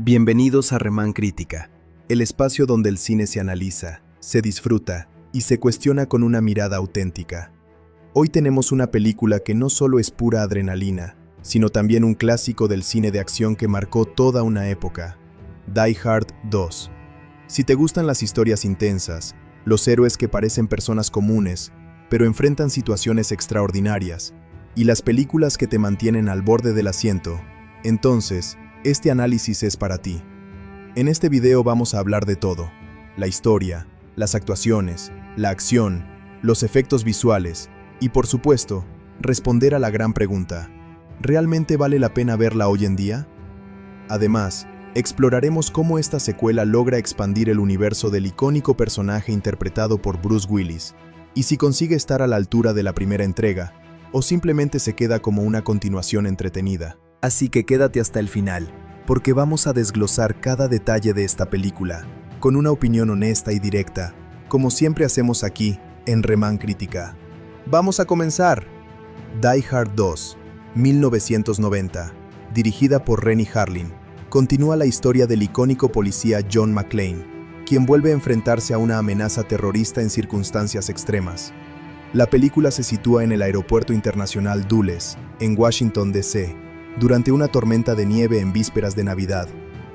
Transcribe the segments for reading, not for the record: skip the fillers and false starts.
Bienvenidos a Remán Crítica, el espacio donde el cine se analiza, se disfruta y se cuestiona con una mirada auténtica. Hoy tenemos una película que no solo es pura adrenalina, sino también un clásico del cine de acción que marcó toda una época, Die Hard 2. Si te gustan las historias intensas, los héroes que parecen personas comunes, pero enfrentan situaciones extraordinarias, y las películas que te mantienen al borde del asiento, entonces, este análisis es para ti. En este video vamos a hablar de todo: la historia, las actuaciones, la acción, los efectos visuales y, por supuesto, responder a la gran pregunta: ¿realmente vale la pena verla hoy en día? Además, exploraremos cómo esta secuela logra expandir el universo del icónico personaje interpretado por Bruce Willis, y si consigue estar a la altura de la primera entrega, o simplemente se queda como una continuación entretenida. Así que quédate hasta el final, porque vamos a desglosar cada detalle de esta película, con una opinión honesta y directa, como siempre hacemos aquí, en Remán Crítica. ¡Vamos a comenzar! Die Hard 2, 1990, dirigida por Renny Harlin, continúa la historia del icónico policía John McClane, quien vuelve a enfrentarse a una amenaza terrorista en circunstancias extremas. La película se sitúa en el Aeropuerto Internacional Dulles, en Washington, D.C., durante una tormenta de nieve en vísperas de Navidad,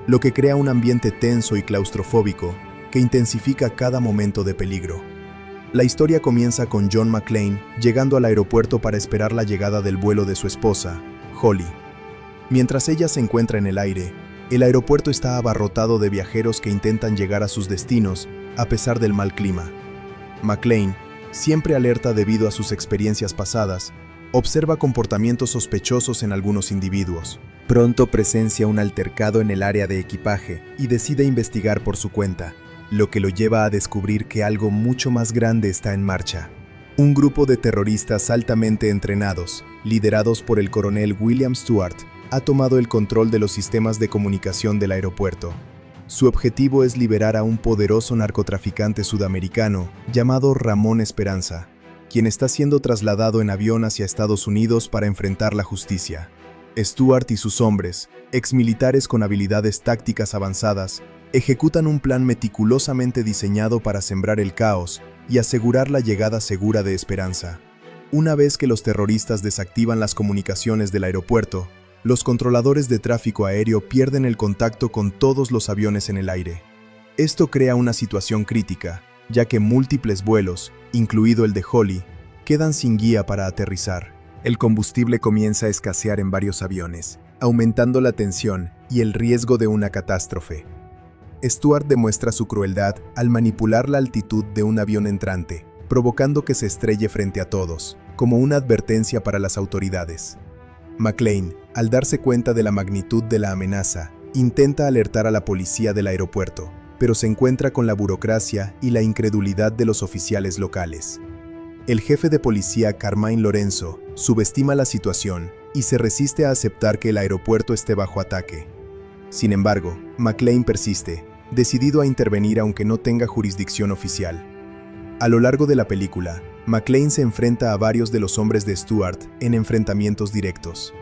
lo que crea un ambiente tenso y claustrofóbico que intensifica cada momento de peligro. La historia comienza con John McClane llegando al aeropuerto para esperar la llegada del vuelo de su esposa, Holly. Mientras ella se encuentra en el aire, el aeropuerto está abarrotado de viajeros que intentan llegar a sus destinos a pesar del mal clima. McClane, siempre alerta debido a sus experiencias pasadas, observa comportamientos sospechosos en algunos individuos. Pronto presencia un altercado en el área de equipaje y decide investigar por su cuenta, lo que lo lleva a descubrir que algo mucho más grande está en marcha. Un grupo de terroristas altamente entrenados, liderados por el coronel William Stewart, ha tomado el control de los sistemas de comunicación del aeropuerto. Su objetivo es liberar a un poderoso narcotraficante sudamericano llamado Ramón Esperanza, quien está siendo trasladado en avión hacia Estados Unidos para enfrentar la justicia. Stewart y sus hombres, exmilitares con habilidades tácticas avanzadas, ejecutan un plan meticulosamente diseñado para sembrar el caos y asegurar la llegada segura de Esperanza. Una vez que los terroristas desactivan las comunicaciones del aeropuerto, los controladores de tráfico aéreo pierden el contacto con todos los aviones en el aire. Esto crea una situación crítica, ya que múltiples vuelos, incluido el de Holly, quedan sin guía para aterrizar. El combustible comienza a escasear en varios aviones, aumentando la tensión y el riesgo de una catástrofe. Stewart demuestra su crueldad al manipular la altitud de un avión entrante, provocando que se estrelle frente a todos, como una advertencia para las autoridades. McClane, al darse cuenta de la magnitud de la amenaza, intenta alertar a la policía del aeropuerto, pero se encuentra con la burocracia y la incredulidad de los oficiales locales. El jefe de policía Carmine Lorenzo subestima la situación y se resiste a aceptar que el aeropuerto esté bajo ataque. Sin embargo, McClane persiste, decidido a intervenir aunque no tenga jurisdicción oficial. A lo largo de la película, McClane se enfrenta a varios de los hombres de Stewart en enfrentamientos directos.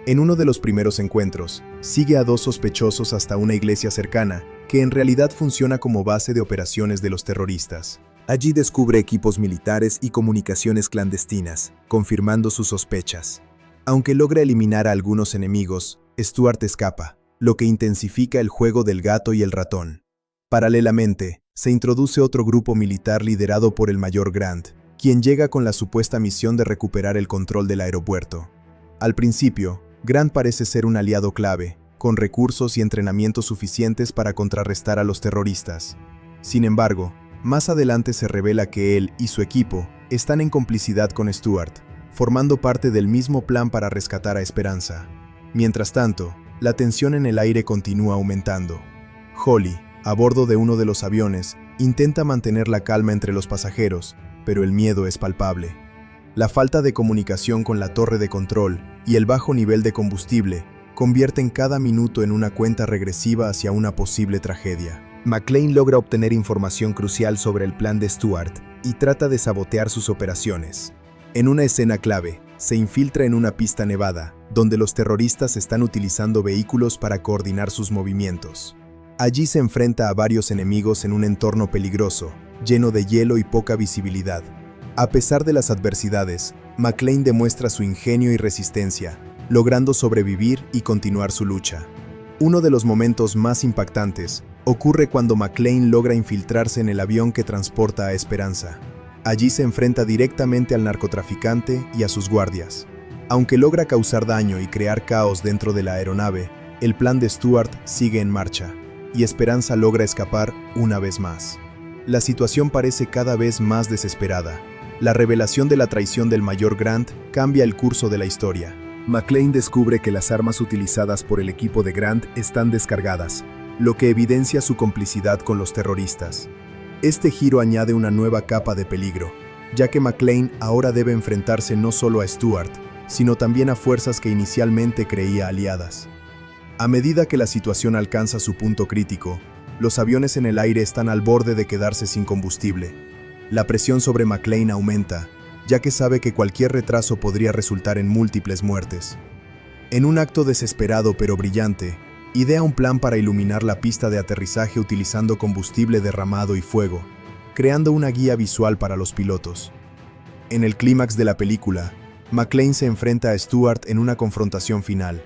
En uno de los primeros encuentros, sigue a dos sospechosos hasta una iglesia cercana, que en realidad funciona como base de operaciones de los terroristas. Allí descubre equipos militares y comunicaciones clandestinas, confirmando sus sospechas. Aunque logra eliminar a algunos enemigos, Stewart escapa, lo que intensifica el juego del gato y el ratón. Paralelamente, se introduce otro grupo militar liderado por el mayor Grant, quien llega con la supuesta misión de recuperar el control del aeropuerto. Al principio, Grant parece ser un aliado clave, con recursos y entrenamiento suficientes para contrarrestar a los terroristas. Sin embargo, más adelante se revela que él y su equipo están en complicidad con Stewart, formando parte del mismo plan para rescatar a Esperanza. Mientras tanto, la tensión en el aire continúa aumentando. Holly, a bordo de uno de los aviones, intenta mantener la calma entre los pasajeros, pero el miedo es palpable. La falta de comunicación con la torre de control y el bajo nivel de combustible convierten cada minuto en una cuenta regresiva hacia una posible tragedia. McClane logra obtener información crucial sobre el plan de Stewart y trata de sabotear sus operaciones. En una escena clave, se infiltra en una pista nevada, donde los terroristas están utilizando vehículos para coordinar sus movimientos. Allí se enfrenta a varios enemigos en un entorno peligroso, lleno de hielo y poca visibilidad. A pesar de las adversidades, McClane demuestra su ingenio y resistencia, logrando sobrevivir y continuar su lucha. Uno de los momentos más impactantes ocurre cuando McClane logra infiltrarse en el avión que transporta a Esperanza. Allí se enfrenta directamente al narcotraficante y a sus guardias. Aunque logra causar daño y crear caos dentro de la aeronave, el plan de Stuart sigue en marcha, y Esperanza logra escapar una vez más. La situación parece cada vez más desesperada. La revelación de la traición del Mayor Grant cambia el curso de la historia. McClane descubre que las armas utilizadas por el equipo de Grant están descargadas, lo que evidencia su complicidad con los terroristas. Este giro añade una nueva capa de peligro, ya que McClane ahora debe enfrentarse no solo a Stuart, sino también a fuerzas que inicialmente creía aliadas. A medida que la situación alcanza su punto crítico, los aviones en el aire están al borde de quedarse sin combustible. La presión sobre McClane aumenta, ya que sabe que cualquier retraso podría resultar en múltiples muertes. En un acto desesperado pero brillante, idea un plan para iluminar la pista de aterrizaje utilizando combustible derramado y fuego, creando una guía visual para los pilotos. En el clímax de la película, McClane se enfrenta a Stuart en una confrontación final.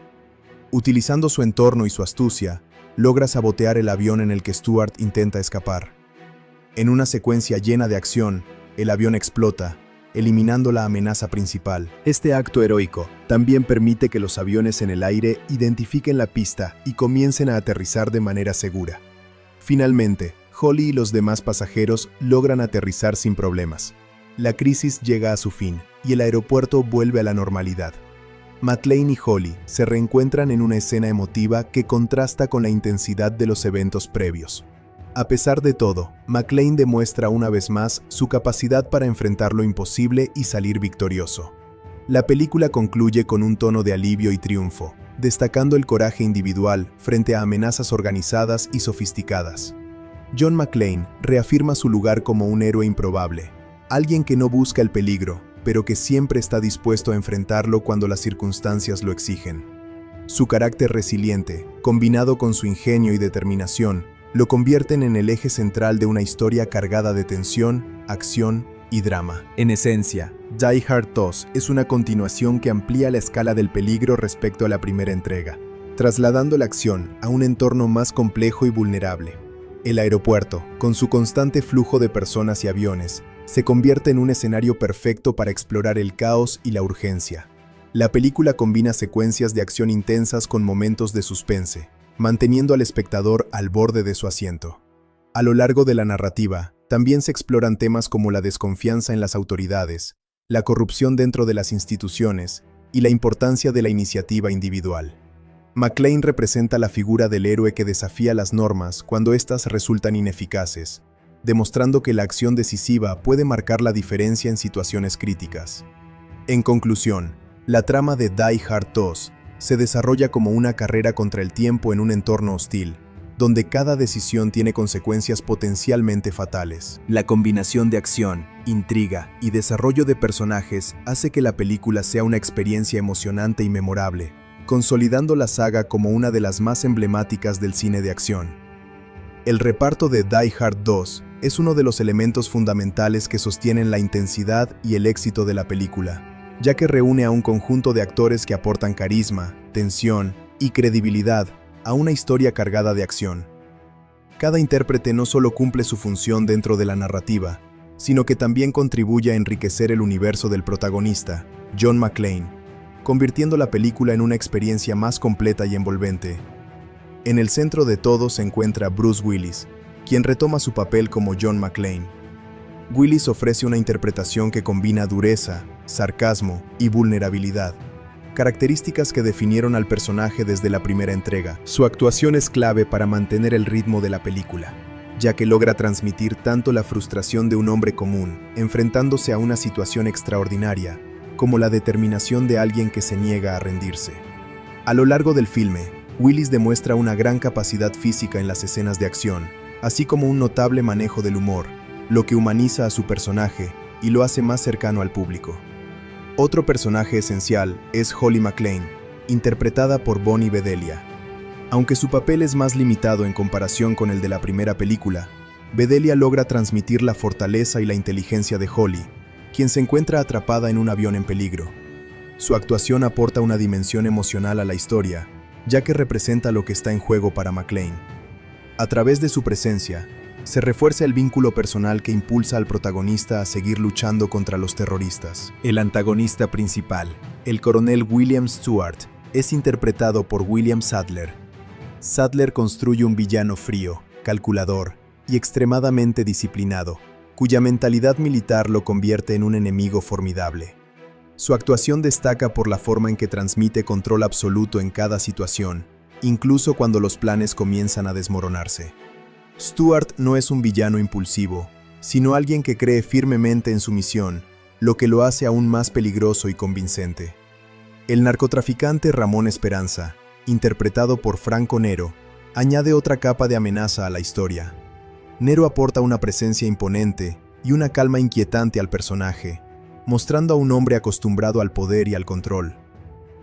Utilizando su entorno y su astucia, logra sabotear el avión en el que Stuart intenta escapar. En una secuencia llena de acción, el avión explota, eliminando la amenaza principal. Este acto heroico también permite que los aviones en el aire identifiquen la pista y comiencen a aterrizar de manera segura. Finalmente, Holly y los demás pasajeros logran aterrizar sin problemas. La crisis llega a su fin y el aeropuerto vuelve a la normalidad. McClane y Holly se reencuentran en una escena emotiva que contrasta con la intensidad de los eventos previos. A pesar de todo, McClane demuestra una vez más su capacidad para enfrentar lo imposible y salir victorioso. La película concluye con un tono de alivio y triunfo, destacando el coraje individual frente a amenazas organizadas y sofisticadas. John McClane reafirma su lugar como un héroe improbable, alguien que no busca el peligro, pero que siempre está dispuesto a enfrentarlo cuando las circunstancias lo exigen. Su carácter resiliente, combinado con su ingenio y determinación, lo convierten en el eje central de una historia cargada de tensión, acción y drama. En esencia, Die Hard 2 es una continuación que amplía la escala del peligro respecto a la primera entrega, trasladando la acción a un entorno más complejo y vulnerable. El aeropuerto, con su constante flujo de personas y aviones, se convierte en un escenario perfecto para explorar el caos y la urgencia. La película combina secuencias de acción intensas con momentos de suspense, manteniendo al espectador al borde de su asiento. A lo largo de la narrativa, también se exploran temas como la desconfianza en las autoridades, la corrupción dentro de las instituciones y la importancia de la iniciativa individual. McClane representa la figura del héroe que desafía las normas cuando éstas resultan ineficaces, demostrando que la acción decisiva puede marcar la diferencia en situaciones críticas. En conclusión, la trama de Die Hard 2 se desarrolla como una carrera contra el tiempo en un entorno hostil, donde cada decisión tiene consecuencias potencialmente fatales. La combinación de acción, intriga y desarrollo de personajes hace que la película sea una experiencia emocionante y memorable, consolidando la saga como una de las más emblemáticas del cine de acción. El reparto de Die Hard 2 es uno de los elementos fundamentales que sostienen la intensidad y el éxito de la película, ya que reúne a un conjunto de actores que aportan carisma, tensión y credibilidad a una historia cargada de acción. Cada intérprete no solo cumple su función dentro de la narrativa, sino que también contribuye a enriquecer el universo del protagonista, John McClane, convirtiendo la película en una experiencia más completa y envolvente. En el centro de todo se encuentra Bruce Willis, quien retoma su papel como John McClane. Willis ofrece una interpretación que combina dureza, sarcasmo y vulnerabilidad, características que definieron al personaje desde la primera entrega. Su actuación es clave para mantener el ritmo de la película, ya que logra transmitir tanto la frustración de un hombre común, enfrentándose a una situación extraordinaria, como la determinación de alguien que se niega a rendirse. A lo largo del filme, Willis demuestra una gran capacidad física en las escenas de acción, así como un notable manejo del humor, lo que humaniza a su personaje y lo hace más cercano al público. Otro personaje esencial es Holly McClane, interpretada por Bonnie Bedelia. Aunque su papel es más limitado en comparación con el de la primera película, Bedelia logra transmitir la fortaleza y la inteligencia de Holly, quien se encuentra atrapada en un avión en peligro. Su actuación aporta una dimensión emocional a la historia, ya que representa lo que está en juego para McClane. A través de su presencia, se refuerza el vínculo personal que impulsa al protagonista a seguir luchando contra los terroristas. El antagonista principal, el coronel William Stewart, es interpretado por William Sadler. Sadler construye un villano frío, calculador y extremadamente disciplinado, cuya mentalidad militar lo convierte en un enemigo formidable. Su actuación destaca por la forma en que transmite control absoluto en cada situación, incluso cuando los planes comienzan a desmoronarse. Stewart no es un villano impulsivo, sino alguien que cree firmemente en su misión, lo que lo hace aún más peligroso y convincente. El narcotraficante Ramón Esperanza, interpretado por Franco Nero, añade otra capa de amenaza a la historia. Nero aporta una presencia imponente y una calma inquietante al personaje, mostrando a un hombre acostumbrado al poder y al control.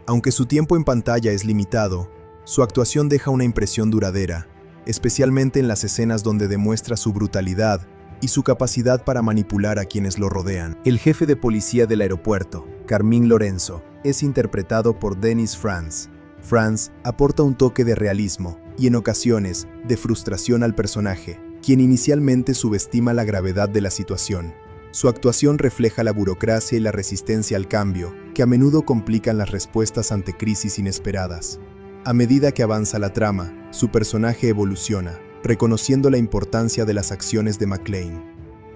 Aunque su tiempo en pantalla es limitado, su actuación deja una impresión duradera, especialmente en las escenas donde demuestra su brutalidad y su capacidad para manipular a quienes lo rodean. El jefe de policía del aeropuerto, Carmín Lorenzo, es interpretado por Dennis Franz. Franz aporta un toque de realismo y, en ocasiones, de frustración al personaje, quien inicialmente subestima la gravedad de la situación. Su actuación refleja la burocracia y la resistencia al cambio, que a menudo complican las respuestas ante crisis inesperadas. A medida que avanza la trama, su personaje evoluciona, reconociendo la importancia de las acciones de McClane.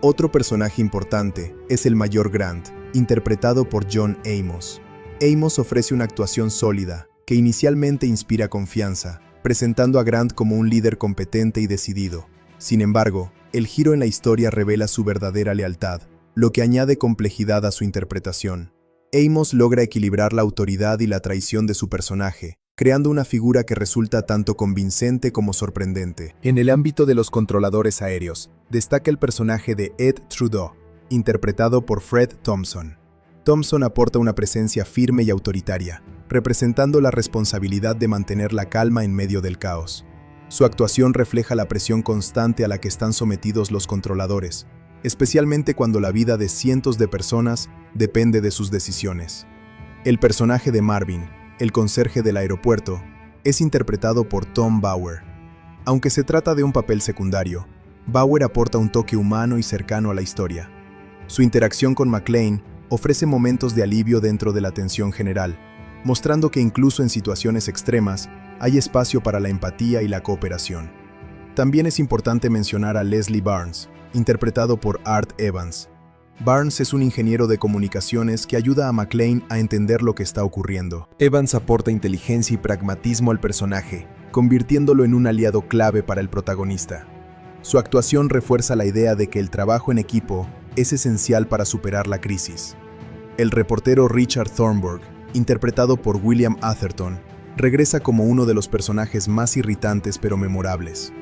Otro personaje importante es el Mayor Grant, interpretado por John Amos. Amos ofrece una actuación sólida, que inicialmente inspira confianza, presentando a Grant como un líder competente y decidido. Sin embargo, el giro en la historia revela su verdadera lealtad, lo que añade complejidad a su interpretación. Amos logra equilibrar la autoridad y la traición de su personaje, creando una figura que resulta tanto convincente como sorprendente. En el ámbito de los controladores aéreos, destaca el personaje de Ed Trudeau, interpretado por Fred Thompson. Thompson aporta una presencia firme y autoritaria, representando la responsabilidad de mantener la calma en medio del caos. Su actuación refleja la presión constante a la que están sometidos los controladores, especialmente cuando la vida de cientos de personas depende de sus decisiones. El personaje de Marvin, el conserje del aeropuerto, es interpretado por Tom Bauer. Aunque se trata de un papel secundario, Bauer aporta un toque humano y cercano a la historia. Su interacción con McClane ofrece momentos de alivio dentro de la tensión general, mostrando que incluso en situaciones extremas hay espacio para la empatía y la cooperación. También es importante mencionar a Leslie Barnes, interpretado por Art Evans. Barnes es un ingeniero de comunicaciones que ayuda a McClane a entender lo que está ocurriendo. Evans aporta inteligencia y pragmatismo al personaje, convirtiéndolo en un aliado clave para el protagonista. Su actuación refuerza la idea de que el trabajo en equipo es esencial para superar la crisis. El reportero Richard Thornburg, interpretado por William Atherton, regresa como uno de los personajes más irritantes pero memorables.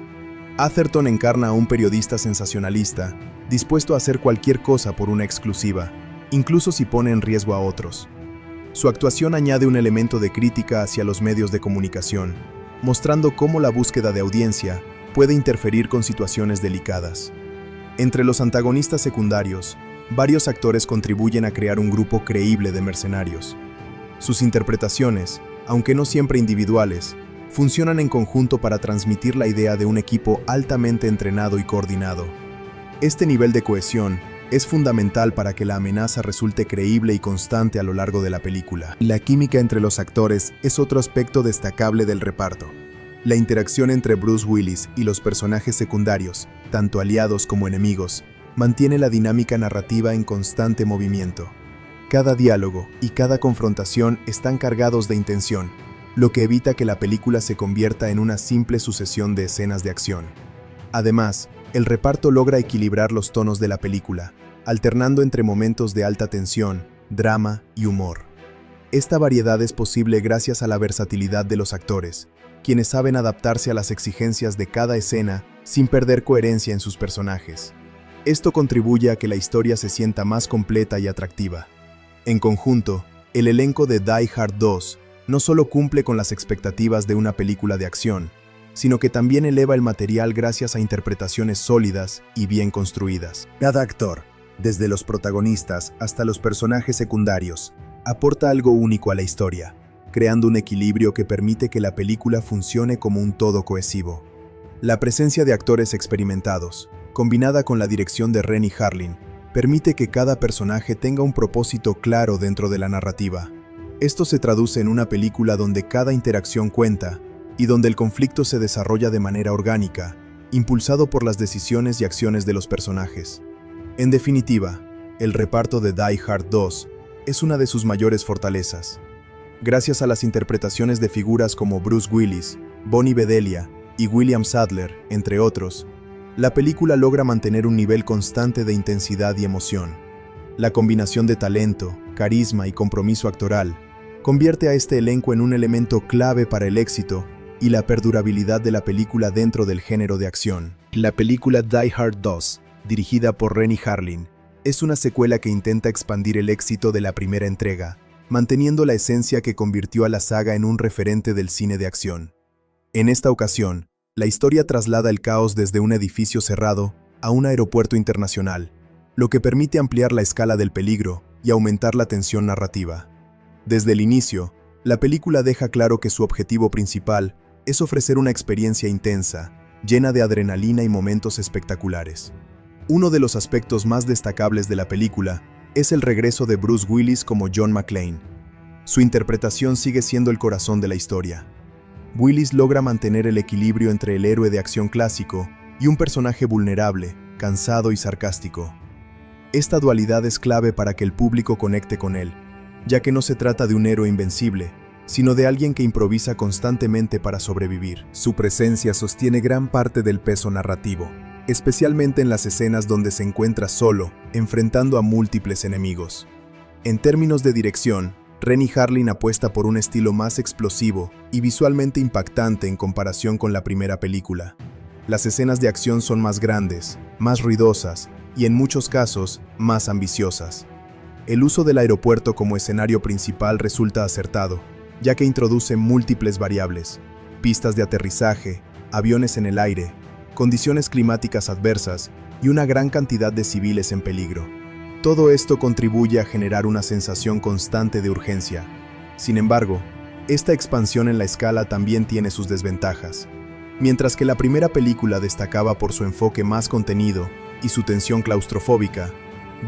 Atherton encarna a un periodista sensacionalista, dispuesto a hacer cualquier cosa por una exclusiva, incluso si pone en riesgo a otros. Su actuación añade un elemento de crítica hacia los medios de comunicación, mostrando cómo la búsqueda de audiencia puede interferir con situaciones delicadas. Entre los antagonistas secundarios, varios actores contribuyen a crear un grupo creíble de mercenarios. Sus interpretaciones, aunque no siempre individuales, funcionan en conjunto para transmitir la idea de un equipo altamente entrenado y coordinado. Este nivel de cohesión es fundamental para que la amenaza resulte creíble y constante a lo largo de la película. La química entre los actores es otro aspecto destacable del reparto. La interacción entre Bruce Willis y los personajes secundarios, tanto aliados como enemigos, mantiene la dinámica narrativa en constante movimiento. Cada diálogo y cada confrontación están cargados de intención, lo que evita que la película se convierta en una simple sucesión de escenas de acción. Además, el reparto logra equilibrar los tonos de la película, alternando entre momentos de alta tensión, drama y humor. Esta variedad es posible gracias a la versatilidad de los actores, quienes saben adaptarse a las exigencias de cada escena sin perder coherencia en sus personajes. Esto contribuye a que la historia se sienta más completa y atractiva. En conjunto, el elenco de Die Hard 2 no solo cumple con las expectativas de una película de acción, sino que también eleva el material gracias a interpretaciones sólidas y bien construidas. Cada actor, desde los protagonistas hasta los personajes secundarios, aporta algo único a la historia, creando un equilibrio que permite que la película funcione como un todo cohesivo. La presencia de actores experimentados, combinada con la dirección de Renny Harlin, permite que cada personaje tenga un propósito claro dentro de la narrativa. Esto se traduce en una película donde cada interacción cuenta y donde el conflicto se desarrolla de manera orgánica, impulsado por las decisiones y acciones de los personajes. En definitiva, el reparto de Die Hard 2 es una de sus mayores fortalezas. Gracias a las interpretaciones de figuras como Bruce Willis, Bonnie Bedelia y William Sadler, entre otros, la película logra mantener un nivel constante de intensidad y emoción. La combinación de talento, carisma y compromiso actoral convierte a este elenco en un elemento clave para el éxito y la perdurabilidad de la película dentro del género de acción. La película Die Hard 2, dirigida por Renny Harlin, es una secuela que intenta expandir el éxito de la primera entrega, manteniendo la esencia que convirtió a la saga en un referente del cine de acción. En esta ocasión, la historia traslada el caos desde un edificio cerrado a un aeropuerto internacional, lo que permite ampliar la escala del peligro y aumentar la tensión narrativa. Desde el inicio, la película deja claro que su objetivo principal es ofrecer una experiencia intensa, llena de adrenalina y momentos espectaculares. Uno de los aspectos más destacables de la película es el regreso de Bruce Willis como John McClane. Su interpretación sigue siendo el corazón de la historia. Willis logra mantener el equilibrio entre el héroe de acción clásico y un personaje vulnerable, cansado y sarcástico. Esta dualidad es clave para que el público conecte con él, ya que no se trata de un héroe invencible, sino de alguien que improvisa constantemente para sobrevivir. Su presencia sostiene gran parte del peso narrativo, especialmente en las escenas donde se encuentra solo, enfrentando a múltiples enemigos. En términos de dirección, Renny Harlin apuesta por un estilo más explosivo y visualmente impactante en comparación con la primera película. Las escenas de acción son más grandes, más ruidosas y en muchos casos, más ambiciosas. El uso del aeropuerto como escenario principal resulta acertado, ya que introduce múltiples variables: pistas de aterrizaje, aviones en el aire, condiciones climáticas adversas y una gran cantidad de civiles en peligro. Todo esto contribuye a generar una sensación constante de urgencia. Sin embargo, esta expansión en la escala también tiene sus desventajas. Mientras que la primera película destacaba por su enfoque más contenido y su tensión claustrofóbica,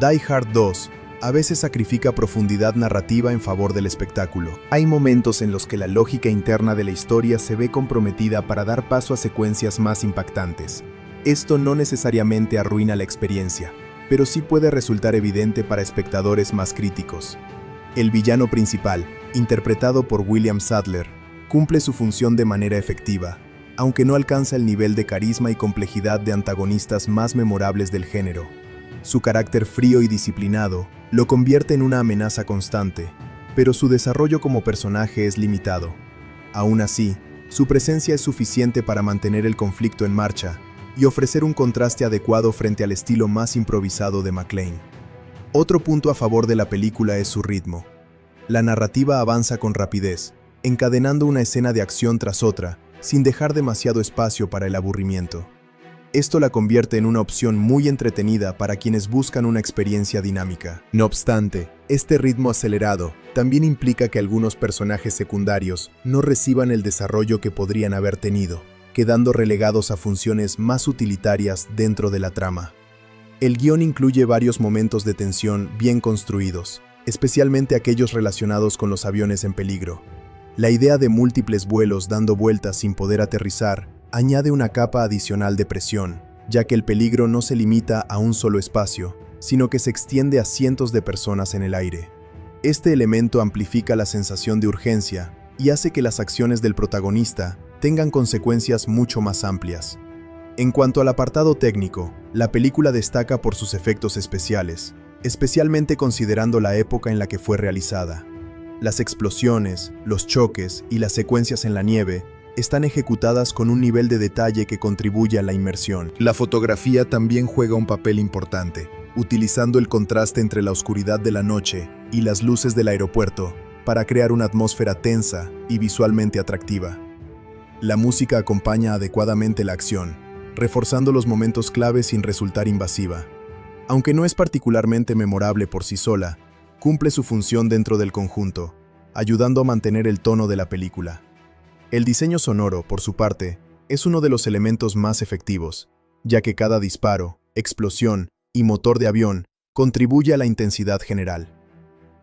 Die Hard 2 a veces sacrifica profundidad narrativa en favor del espectáculo. Hay momentos en los que la lógica interna de la historia se ve comprometida para dar paso a secuencias más impactantes. Esto no necesariamente arruina la experiencia, pero sí puede resultar evidente para espectadores más críticos. El villano principal, interpretado por William Sadler, cumple su función de manera efectiva, aunque no alcanza el nivel de carisma y complejidad de antagonistas más memorables del género. Su carácter frío y disciplinado lo convierte en una amenaza constante, pero su desarrollo como personaje es limitado. Aún así, su presencia es suficiente para mantener el conflicto en marcha y ofrecer un contraste adecuado frente al estilo más improvisado de McClane. Otro punto a favor de la película es su ritmo. La narrativa avanza con rapidez, encadenando una escena de acción tras otra, sin dejar demasiado espacio para el aburrimiento. Esto la convierte en una opción muy entretenida para quienes buscan una experiencia dinámica. No obstante, este ritmo acelerado también implica que algunos personajes secundarios no reciban el desarrollo que podrían haber tenido, quedando relegados a funciones más utilitarias dentro de la trama. El guión incluye varios momentos de tensión bien construidos, especialmente aquellos relacionados con los aviones en peligro. La idea de múltiples vuelos dando vueltas sin poder aterrizar añade una capa adicional de presión, ya que el peligro no se limita a un solo espacio, sino que se extiende a cientos de personas en el aire. Este elemento amplifica la sensación de urgencia y hace que las acciones del protagonista tengan consecuencias mucho más amplias. En cuanto al apartado técnico, la película destaca por sus efectos especiales, especialmente considerando la época en la que fue realizada. Las explosiones, los choques y las secuencias en la nieve están ejecutadas con un nivel de detalle que contribuye a la inmersión. La fotografía también juega un papel importante, utilizando el contraste entre la oscuridad de la noche y las luces del aeropuerto para crear una atmósfera tensa y visualmente atractiva. La música acompaña adecuadamente la acción, reforzando los momentos clave sin resultar invasiva. Aunque no es particularmente memorable por sí sola, cumple su función dentro del conjunto, ayudando a mantener el tono de la película. El diseño sonoro, por su parte, es uno de los elementos más efectivos, ya que cada disparo, explosión y motor de avión contribuye a la intensidad general.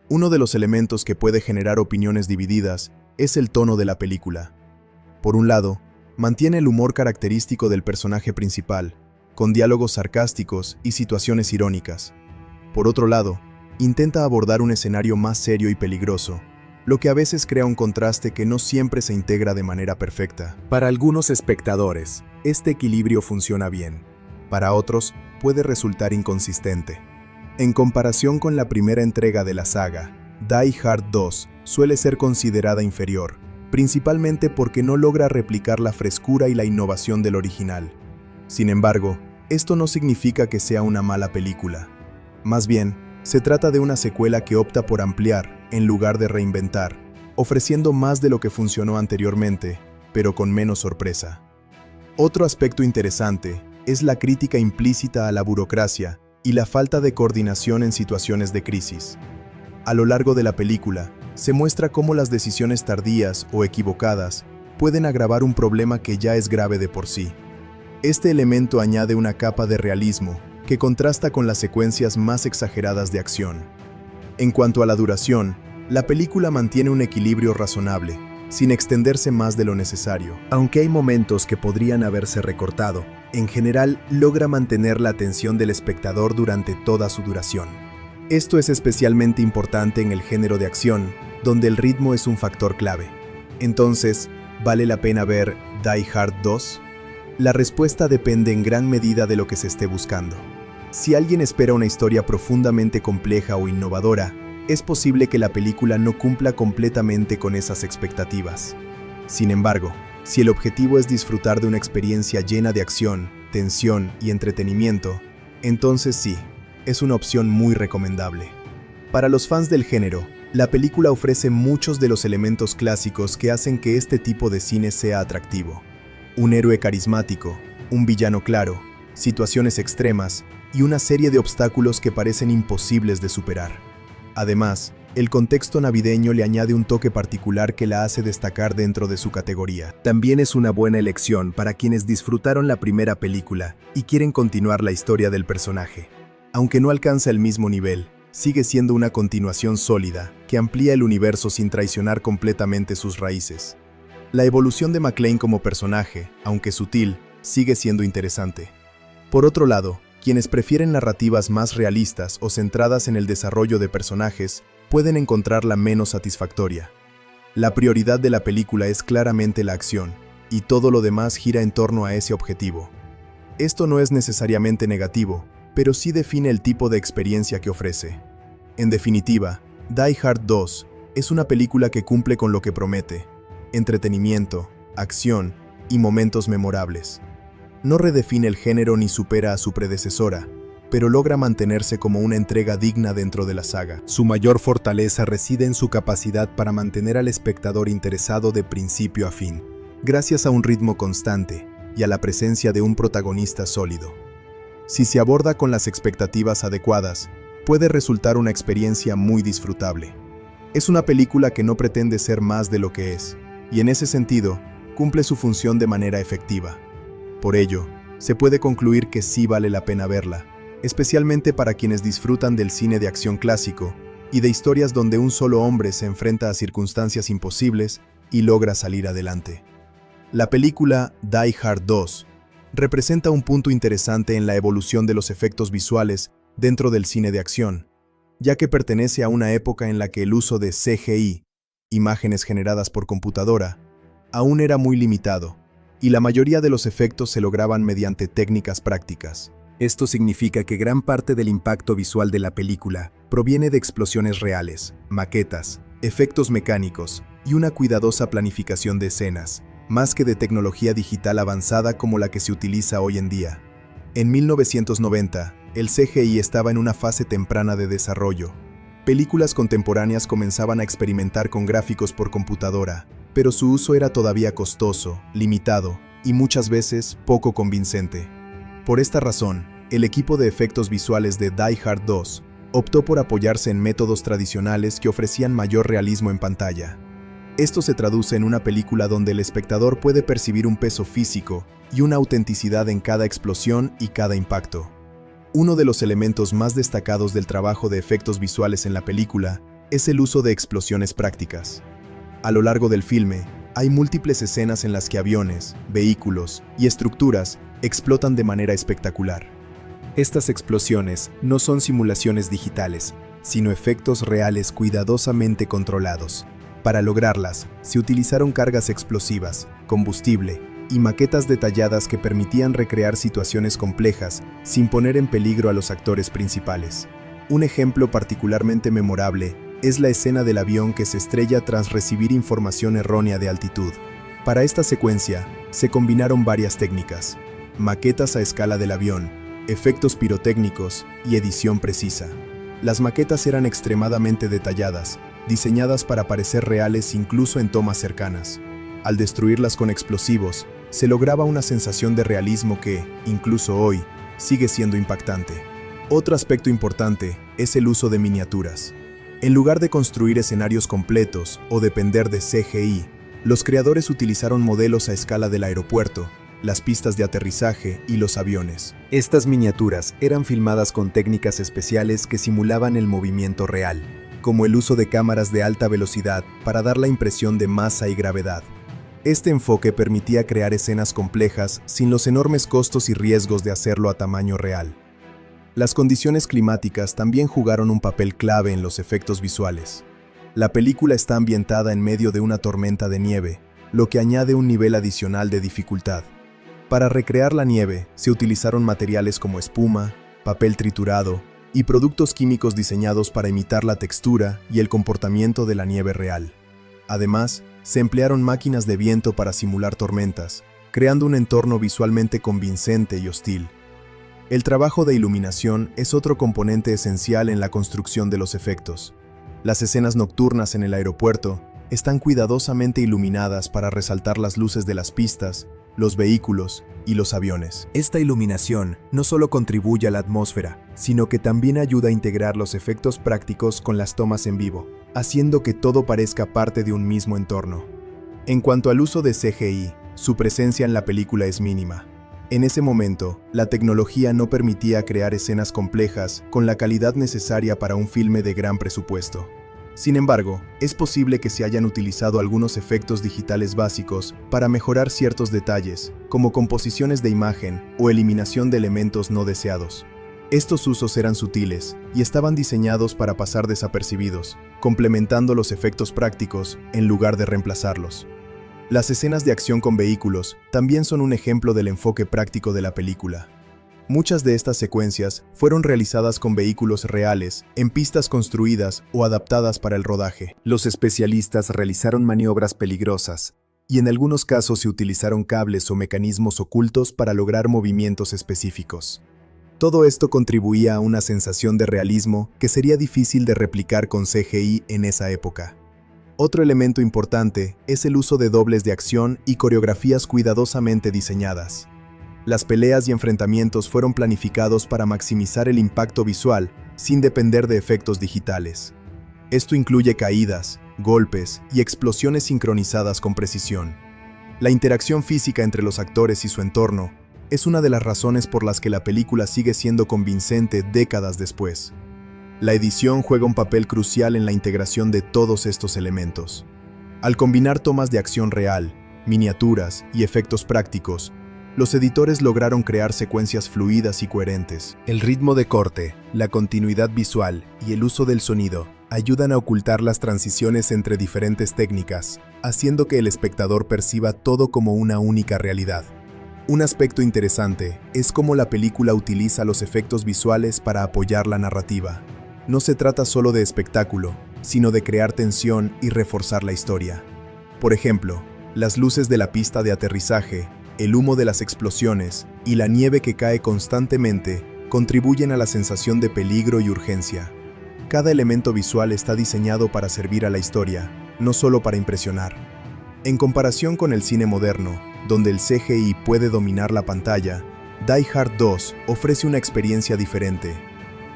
Uno de los elementos que puede generar opiniones divididas es el tono de la película. Por un lado, mantiene el humor característico del personaje principal, con diálogos sarcásticos y situaciones irónicas. Por otro lado, intenta abordar un escenario más serio y peligroso, lo que a veces crea un contraste que no siempre se integra de manera perfecta. Para algunos espectadores, este equilibrio funciona bien. Para otros, puede resultar inconsistente. En comparación con la primera entrega de la saga, Die Hard 2 suele ser considerada inferior, principalmente porque no logra replicar la frescura y la innovación del original. Sin embargo, esto no significa que sea una mala película. Más bien, se trata de una secuela que opta por ampliar, en lugar de reinventar, ofreciendo más de lo que funcionó anteriormente, pero con menos sorpresa. Otro aspecto interesante es la crítica implícita a la burocracia y la falta de coordinación en situaciones de crisis. A lo largo de la película, se muestra cómo las decisiones tardías o equivocadas pueden agravar un problema que ya es grave de por sí. Este elemento añade una capa de realismo que contrasta con las secuencias más exageradas de acción. En cuanto a la duración, la película mantiene un equilibrio razonable, sin extenderse más de lo necesario. Aunque hay momentos que podrían haberse recortado, en general logra mantener la atención del espectador durante toda su duración. Esto es especialmente importante en el género de acción, donde el ritmo es un factor clave. Entonces, ¿vale la pena ver Die Hard 2? La respuesta depende en gran medida de lo que se esté buscando. Si alguien espera una historia profundamente compleja o innovadora, es posible que la película no cumpla completamente con esas expectativas. Sin embargo, si el objetivo es disfrutar de una experiencia llena de acción, tensión y entretenimiento, entonces sí, es una opción muy recomendable. Para los fans del género, la película ofrece muchos de los elementos clásicos que hacen que este tipo de cine sea atractivo. Un héroe carismático, un villano claro, situaciones extremas y una serie de obstáculos que parecen imposibles de superar. Además, el contexto navideño le añade un toque particular que la hace destacar dentro de su categoría. También es una buena elección para quienes disfrutaron la primera película y quieren continuar la historia del personaje. Aunque no alcanza el mismo nivel, sigue siendo una continuación sólida que amplía el universo sin traicionar completamente sus raíces. La evolución de McClane como personaje, aunque sutil, sigue siendo interesante. Por otro lado, quienes prefieren narrativas más realistas o centradas en el desarrollo de personajes pueden encontrarla menos satisfactoria. La prioridad de la película es claramente la acción, y todo lo demás gira en torno a ese objetivo. Esto no es necesariamente negativo, pero sí define el tipo de experiencia que ofrece. En definitiva, Die Hard 2 es una película que cumple con lo que promete: entretenimiento, acción y momentos memorables. No redefine el género ni supera a su predecesora, pero logra mantenerse como una entrega digna dentro de la saga. Su mayor fortaleza reside en su capacidad para mantener al espectador interesado de principio a fin, gracias a un ritmo constante y a la presencia de un protagonista sólido. Si se aborda con las expectativas adecuadas, puede resultar una experiencia muy disfrutable. Es una película que no pretende ser más de lo que es, y en ese sentido, cumple su función de manera efectiva. Por ello, se puede concluir que sí vale la pena verla, especialmente para quienes disfrutan del cine de acción clásico y de historias donde un solo hombre se enfrenta a circunstancias imposibles y logra salir adelante. La película Die Hard 2 representa un punto interesante en la evolución de los efectos visuales dentro del cine de acción, ya que pertenece a una época en la que el uso de CGI, imágenes generadas por computadora, aún era muy limitado, y la mayoría de los efectos se lograban mediante técnicas prácticas. Esto significa que gran parte del impacto visual de la película proviene de explosiones reales, maquetas, efectos mecánicos y una cuidadosa planificación de escenas, más que de tecnología digital avanzada como la que se utiliza hoy en día. En 1990, el CGI estaba en una fase temprana de desarrollo. Películas contemporáneas comenzaban a experimentar con gráficos por computadora, pero su uso era todavía costoso, limitado y muchas veces poco convincente. Por esta razón, el equipo de efectos visuales de Die Hard 2 optó por apoyarse en métodos tradicionales que ofrecían mayor realismo en pantalla. Esto se traduce en una película donde el espectador puede percibir un peso físico y una autenticidad en cada explosión y cada impacto. Uno de los elementos más destacados del trabajo de efectos visuales en la película es el uso de explosiones prácticas. A lo largo del filme, hay múltiples escenas en las que aviones, vehículos y estructuras explotan de manera espectacular. Estas explosiones no son simulaciones digitales, sino efectos reales cuidadosamente controlados. Para lograrlas, se utilizaron cargas explosivas, combustible y maquetas detalladas que permitían recrear situaciones complejas sin poner en peligro a los actores principales. Un ejemplo particularmente memorable es la escena del avión que se estrella tras recibir información errónea de altitud. Para esta secuencia, se combinaron varias técnicas: maquetas a escala del avión, efectos pirotécnicos y edición precisa. Las maquetas eran extremadamente detalladas, diseñadas para parecer reales incluso en tomas cercanas. Al destruirlas con explosivos, se lograba una sensación de realismo que, incluso hoy, sigue siendo impactante. Otro aspecto importante es el uso de miniaturas. En lugar de construir escenarios completos o depender de CGI, los creadores utilizaron modelos a escala del aeropuerto, las pistas de aterrizaje y los aviones. Estas miniaturas eran filmadas con técnicas especiales que simulaban el movimiento real, como el uso de cámaras de alta velocidad para dar la impresión de masa y gravedad. Este enfoque permitía crear escenas complejas sin los enormes costos y riesgos de hacerlo a tamaño real. Las condiciones climáticas también jugaron un papel clave en los efectos visuales. La película está ambientada en medio de una tormenta de nieve, lo que añade un nivel adicional de dificultad. Para recrear la nieve, se utilizaron materiales como espuma, papel triturado y productos químicos diseñados para imitar la textura y el comportamiento de la nieve real. Además, se emplearon máquinas de viento para simular tormentas, creando un entorno visualmente convincente y hostil. El trabajo de iluminación es otro componente esencial en la construcción de los efectos. Las escenas nocturnas en el aeropuerto están cuidadosamente iluminadas para resaltar las luces de las pistas, los vehículos y los aviones. Esta iluminación no solo contribuye a la atmósfera, sino que también ayuda a integrar los efectos prácticos con las tomas en vivo, haciendo que todo parezca parte de un mismo entorno. En cuanto al uso de CGI, su presencia en la película es mínima. En ese momento, la tecnología no permitía crear escenas complejas con la calidad necesaria para un filme de gran presupuesto. Sin embargo, es posible que se hayan utilizado algunos efectos digitales básicos para mejorar ciertos detalles, como composiciones de imagen o eliminación de elementos no deseados. Estos usos eran sutiles y estaban diseñados para pasar desapercibidos, complementando los efectos prácticos en lugar de reemplazarlos. Las escenas de acción con vehículos también son un ejemplo del enfoque práctico de la película. Muchas de estas secuencias fueron realizadas con vehículos reales, en pistas construidas o adaptadas para el rodaje. Los especialistas realizaron maniobras peligrosas, y en algunos casos se utilizaron cables o mecanismos ocultos para lograr movimientos específicos. Todo esto contribuía a una sensación de realismo que sería difícil de replicar con CGI en esa época. Otro elemento importante es el uso de dobles de acción y coreografías cuidadosamente diseñadas. Las peleas y enfrentamientos fueron planificados para maximizar el impacto visual sin depender de efectos digitales. Esto incluye caídas, golpes y explosiones sincronizadas con precisión. La interacción física entre los actores y su entorno es una de las razones por las que la película sigue siendo convincente décadas después. La edición juega un papel crucial en la integración de todos estos elementos. Al combinar tomas de acción real, miniaturas y efectos prácticos, los editores lograron crear secuencias fluidas y coherentes. El ritmo de corte, la continuidad visual y el uso del sonido ayudan a ocultar las transiciones entre diferentes técnicas, haciendo que el espectador perciba todo como una única realidad. Un aspecto interesante es cómo la película utiliza los efectos visuales para apoyar la narrativa. No se trata solo de espectáculo, sino de crear tensión y reforzar la historia. Por ejemplo, las luces de la pista de aterrizaje, el humo de las explosiones y la nieve que cae constantemente contribuyen a la sensación de peligro y urgencia. Cada elemento visual está diseñado para servir a la historia, no solo para impresionar. En comparación con el cine moderno, donde el CGI puede dominar la pantalla, Die Hard 2 ofrece una experiencia diferente.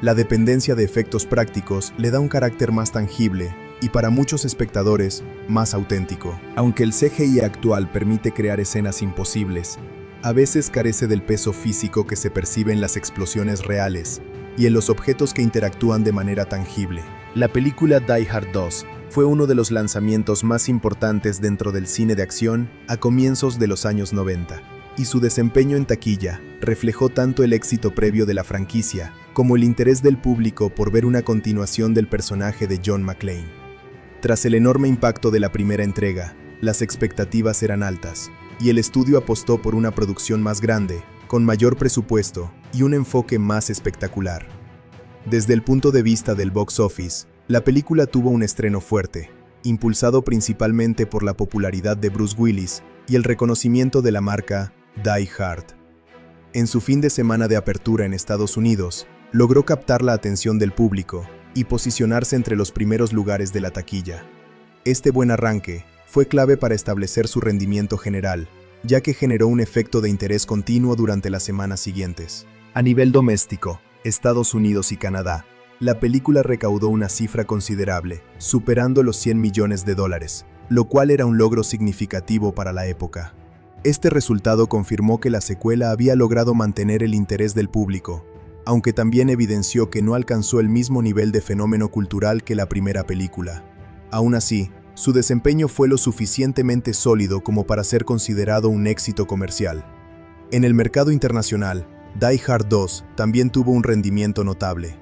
La dependencia de efectos prácticos le da un carácter más tangible y para muchos espectadores, más auténtico. Aunque el CGI actual permite crear escenas imposibles, a veces carece del peso físico que se percibe en las explosiones reales y en los objetos que interactúan de manera tangible. La película Die Hard 2 fue uno de los lanzamientos más importantes dentro del cine de acción a comienzos de los años 90, y su desempeño en taquilla reflejó tanto el éxito previo de la franquicia como el interés del público por ver una continuación del personaje de John McClane. Tras el enorme impacto de la primera entrega, las expectativas eran altas, y el estudio apostó por una producción más grande, con mayor presupuesto y un enfoque más espectacular. Desde el punto de vista del box office, la película tuvo un estreno fuerte, impulsado principalmente por la popularidad de Bruce Willis y el reconocimiento de la marca Die Hard. En su fin de semana de apertura en Estados Unidos, logró captar la atención del público y posicionarse entre los primeros lugares de la taquilla. Este buen arranque fue clave para establecer su rendimiento general, ya que generó un efecto de interés continuo durante las semanas siguientes. A nivel doméstico, Estados Unidos y Canadá, la película recaudó una cifra considerable, superando los $100 millones, lo cual era un logro significativo para la época. Este resultado confirmó que la secuela había logrado mantener el interés del público, aunque también evidenció que no alcanzó el mismo nivel de fenómeno cultural que la primera película. Aún así, su desempeño fue lo suficientemente sólido como para ser considerado un éxito comercial. En el mercado internacional, Die Hard 2 también tuvo un rendimiento notable.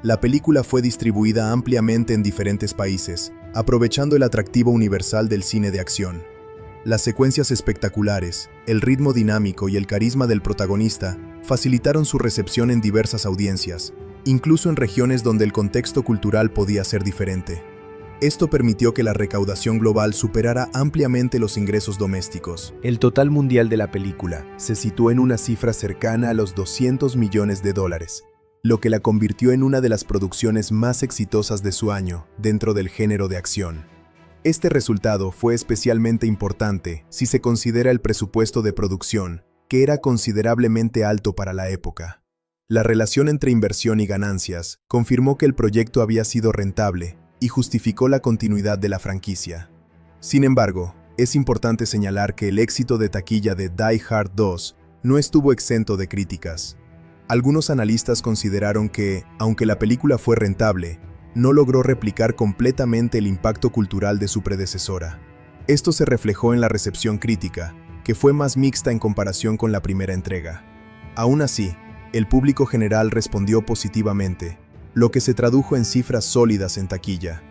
La película fue distribuida ampliamente en diferentes países, aprovechando el atractivo universal del cine de acción. Las secuencias espectaculares, el ritmo dinámico y el carisma del protagonista facilitaron su recepción en diversas audiencias, incluso en regiones donde el contexto cultural podía ser diferente. Esto permitió que la recaudación global superara ampliamente los ingresos domésticos. El total mundial de la película se situó en una cifra cercana a los $200 millones, lo que la convirtió en una de las producciones más exitosas de su año dentro del género de acción. Este resultado fue especialmente importante si se considera el presupuesto de producción, que era considerablemente alto para la época. La relación entre inversión y ganancias confirmó que el proyecto había sido rentable y justificó la continuidad de la franquicia. Sin embargo, es importante señalar que el éxito de taquilla de Die Hard 2 no estuvo exento de críticas. Algunos analistas consideraron que, aunque la película fue rentable, no logró replicar completamente el impacto cultural de su predecesora. Esto se reflejó en la recepción crítica, que fue más mixta en comparación con la primera entrega. Aún así, el público general respondió positivamente, lo que se tradujo en cifras sólidas en taquilla.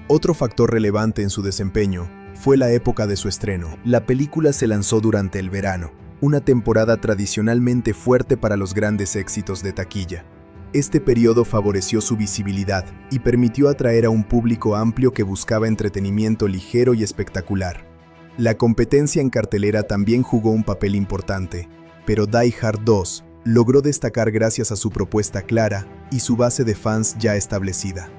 Otro factor relevante en su desempeño fue la época de su estreno. La película se lanzó durante el verano, una temporada tradicionalmente fuerte para los grandes éxitos de taquilla. Este periodo favoreció su visibilidad y permitió atraer a un público amplio que buscaba entretenimiento ligero y espectacular. La competencia en cartelera también jugó un papel importante, pero Die Hard 2 logró destacar gracias a su propuesta clara y su base de fans ya establecida.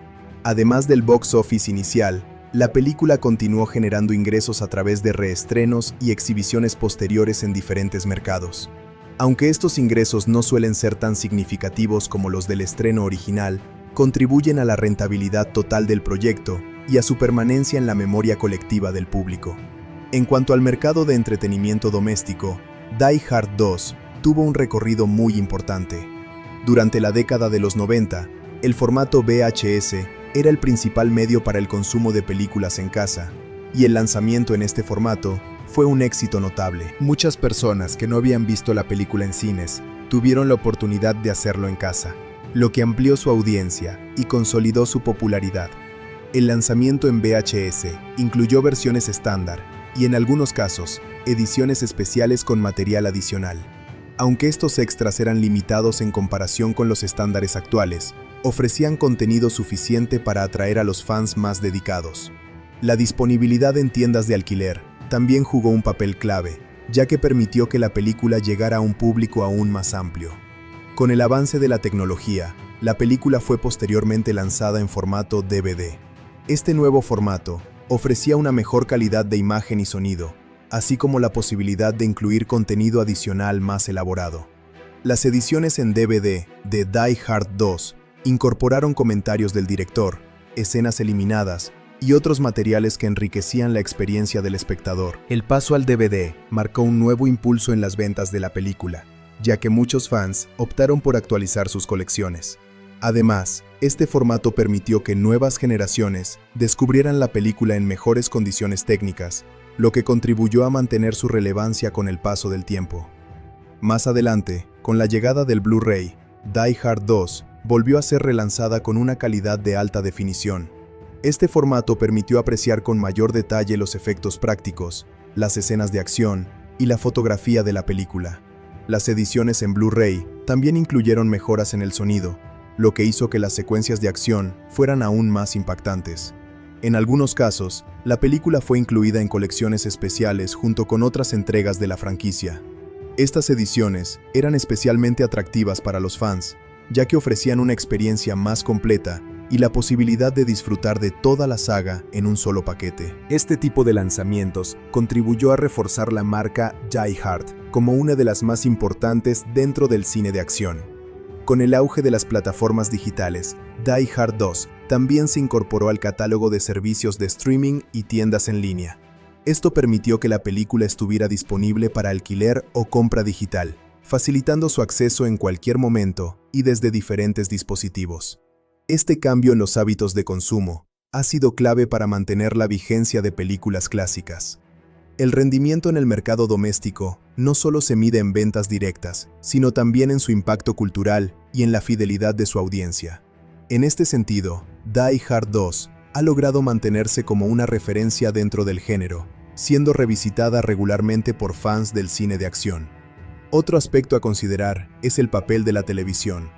Además del box office inicial, la película continuó generando ingresos a través de reestrenos y exhibiciones posteriores en diferentes mercados. Aunque estos ingresos no suelen ser tan significativos como los del estreno original, contribuyen a la rentabilidad total del proyecto y a su permanencia en la memoria colectiva del público. En cuanto al mercado de entretenimiento doméstico, Die Hard 2 tuvo un recorrido muy importante. Durante la década de los 90, el formato VHS era el principal medio para el consumo de películas en casa, y el lanzamiento en este formato fue un éxito notable. Muchas personas que no habían visto la película en cines tuvieron la oportunidad de hacerlo en casa, lo que amplió su audiencia y consolidó su popularidad. El lanzamiento en VHS incluyó versiones estándar y, en algunos casos, ediciones especiales con material adicional. Aunque estos extras eran limitados en comparación con los estándares actuales, ofrecían contenido suficiente para atraer a los fans más dedicados. La disponibilidad en tiendas de alquiler también jugó un papel clave, ya que permitió que la película llegara a un público aún más amplio. Con el avance de la tecnología, La película fue posteriormente lanzada en formato DVD. Este nuevo formato ofrecía una mejor calidad de imagen y sonido, así como la posibilidad de incluir contenido adicional más elaborado. Las ediciones en DVD de Die Hard 2 incorporaron comentarios del director, escenas eliminadas y otros materiales que enriquecían la experiencia del espectador. El paso al DVD marcó un nuevo impulso en las ventas de la película, ya que muchos fans optaron por actualizar sus colecciones. Además, este formato permitió que nuevas generaciones descubrieran la película en mejores condiciones técnicas, lo que contribuyó a mantener su relevancia con el paso del tiempo. Más adelante, con la llegada del Blu-ray, Die Hard 2 volvió a ser relanzada con una calidad de alta definición. Este formato permitió apreciar con mayor detalle los efectos prácticos, las escenas de acción y la fotografía de la película. Las ediciones en Blu-ray también incluyeron mejoras en el sonido, lo que hizo que las secuencias de acción fueran aún más impactantes. En algunos casos, la película fue incluida en colecciones especiales junto con otras entregas de la franquicia. Estas ediciones eran especialmente atractivas para los fans, ya que ofrecían una experiencia más completa y la posibilidad de disfrutar de toda la saga en un solo paquete. Este tipo de lanzamientos contribuyó a reforzar la marca Die Hard como una de las más importantes dentro del cine de acción. Con el auge de las plataformas digitales, Die Hard 2 también se incorporó al catálogo de servicios de streaming y tiendas en línea. Esto permitió que la película estuviera disponible para alquiler o compra digital, facilitando su acceso en cualquier momento y desde diferentes dispositivos. Este cambio en los hábitos de consumo ha sido clave para mantener la vigencia de películas clásicas. El rendimiento en el mercado doméstico no solo se mide en ventas directas, sino también en su impacto cultural y en la fidelidad de su audiencia. En este sentido, Die Hard 2 ha logrado mantenerse como una referencia dentro del género, siendo revisitada regularmente por fans del cine de acción. Otro aspecto a considerar es el papel de la televisión.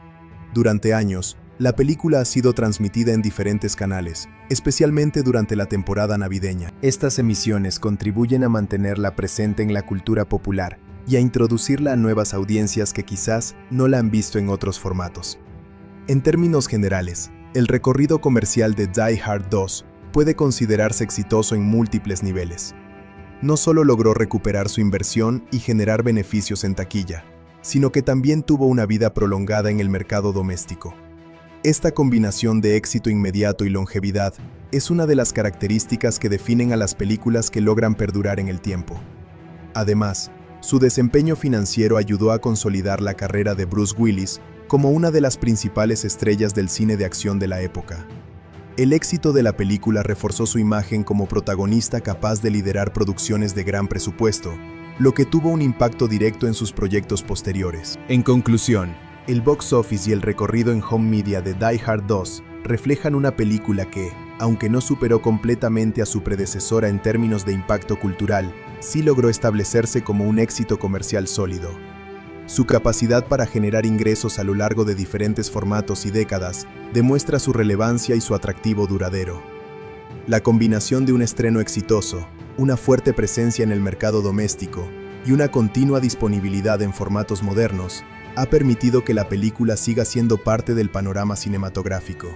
Durante años, la película ha sido transmitida en diferentes canales, especialmente durante la temporada navideña. Estas emisiones contribuyen a mantenerla presente en la cultura popular y a introducirla a nuevas audiencias que quizás no la han visto en otros formatos. En términos generales, el recorrido comercial de Die Hard 2 puede considerarse exitoso en múltiples niveles. No solo logró recuperar su inversión y generar beneficios en taquilla, sino que también tuvo una vida prolongada en el mercado doméstico. Esta combinación de éxito inmediato y longevidad es una de las características que definen a las películas que logran perdurar en el tiempo. Además, su desempeño financiero ayudó a consolidar la carrera de Bruce Willis como una de las principales estrellas del cine de acción de la época. El éxito de la película reforzó su imagen como protagonista capaz de liderar producciones de gran presupuesto, lo que tuvo un impacto directo en sus proyectos posteriores. En conclusión, el box office y el recorrido en home media de Die Hard 2 reflejan una película que, aunque no superó completamente a su predecesora en términos de impacto cultural, sí logró establecerse como un éxito comercial sólido. Su capacidad para generar ingresos a lo largo de diferentes formatos y décadas demuestra su relevancia y su atractivo duradero. La combinación de un estreno exitoso, una fuerte presencia en el mercado doméstico y una continua disponibilidad en formatos modernos ha permitido que la película siga siendo parte del panorama cinematográfico.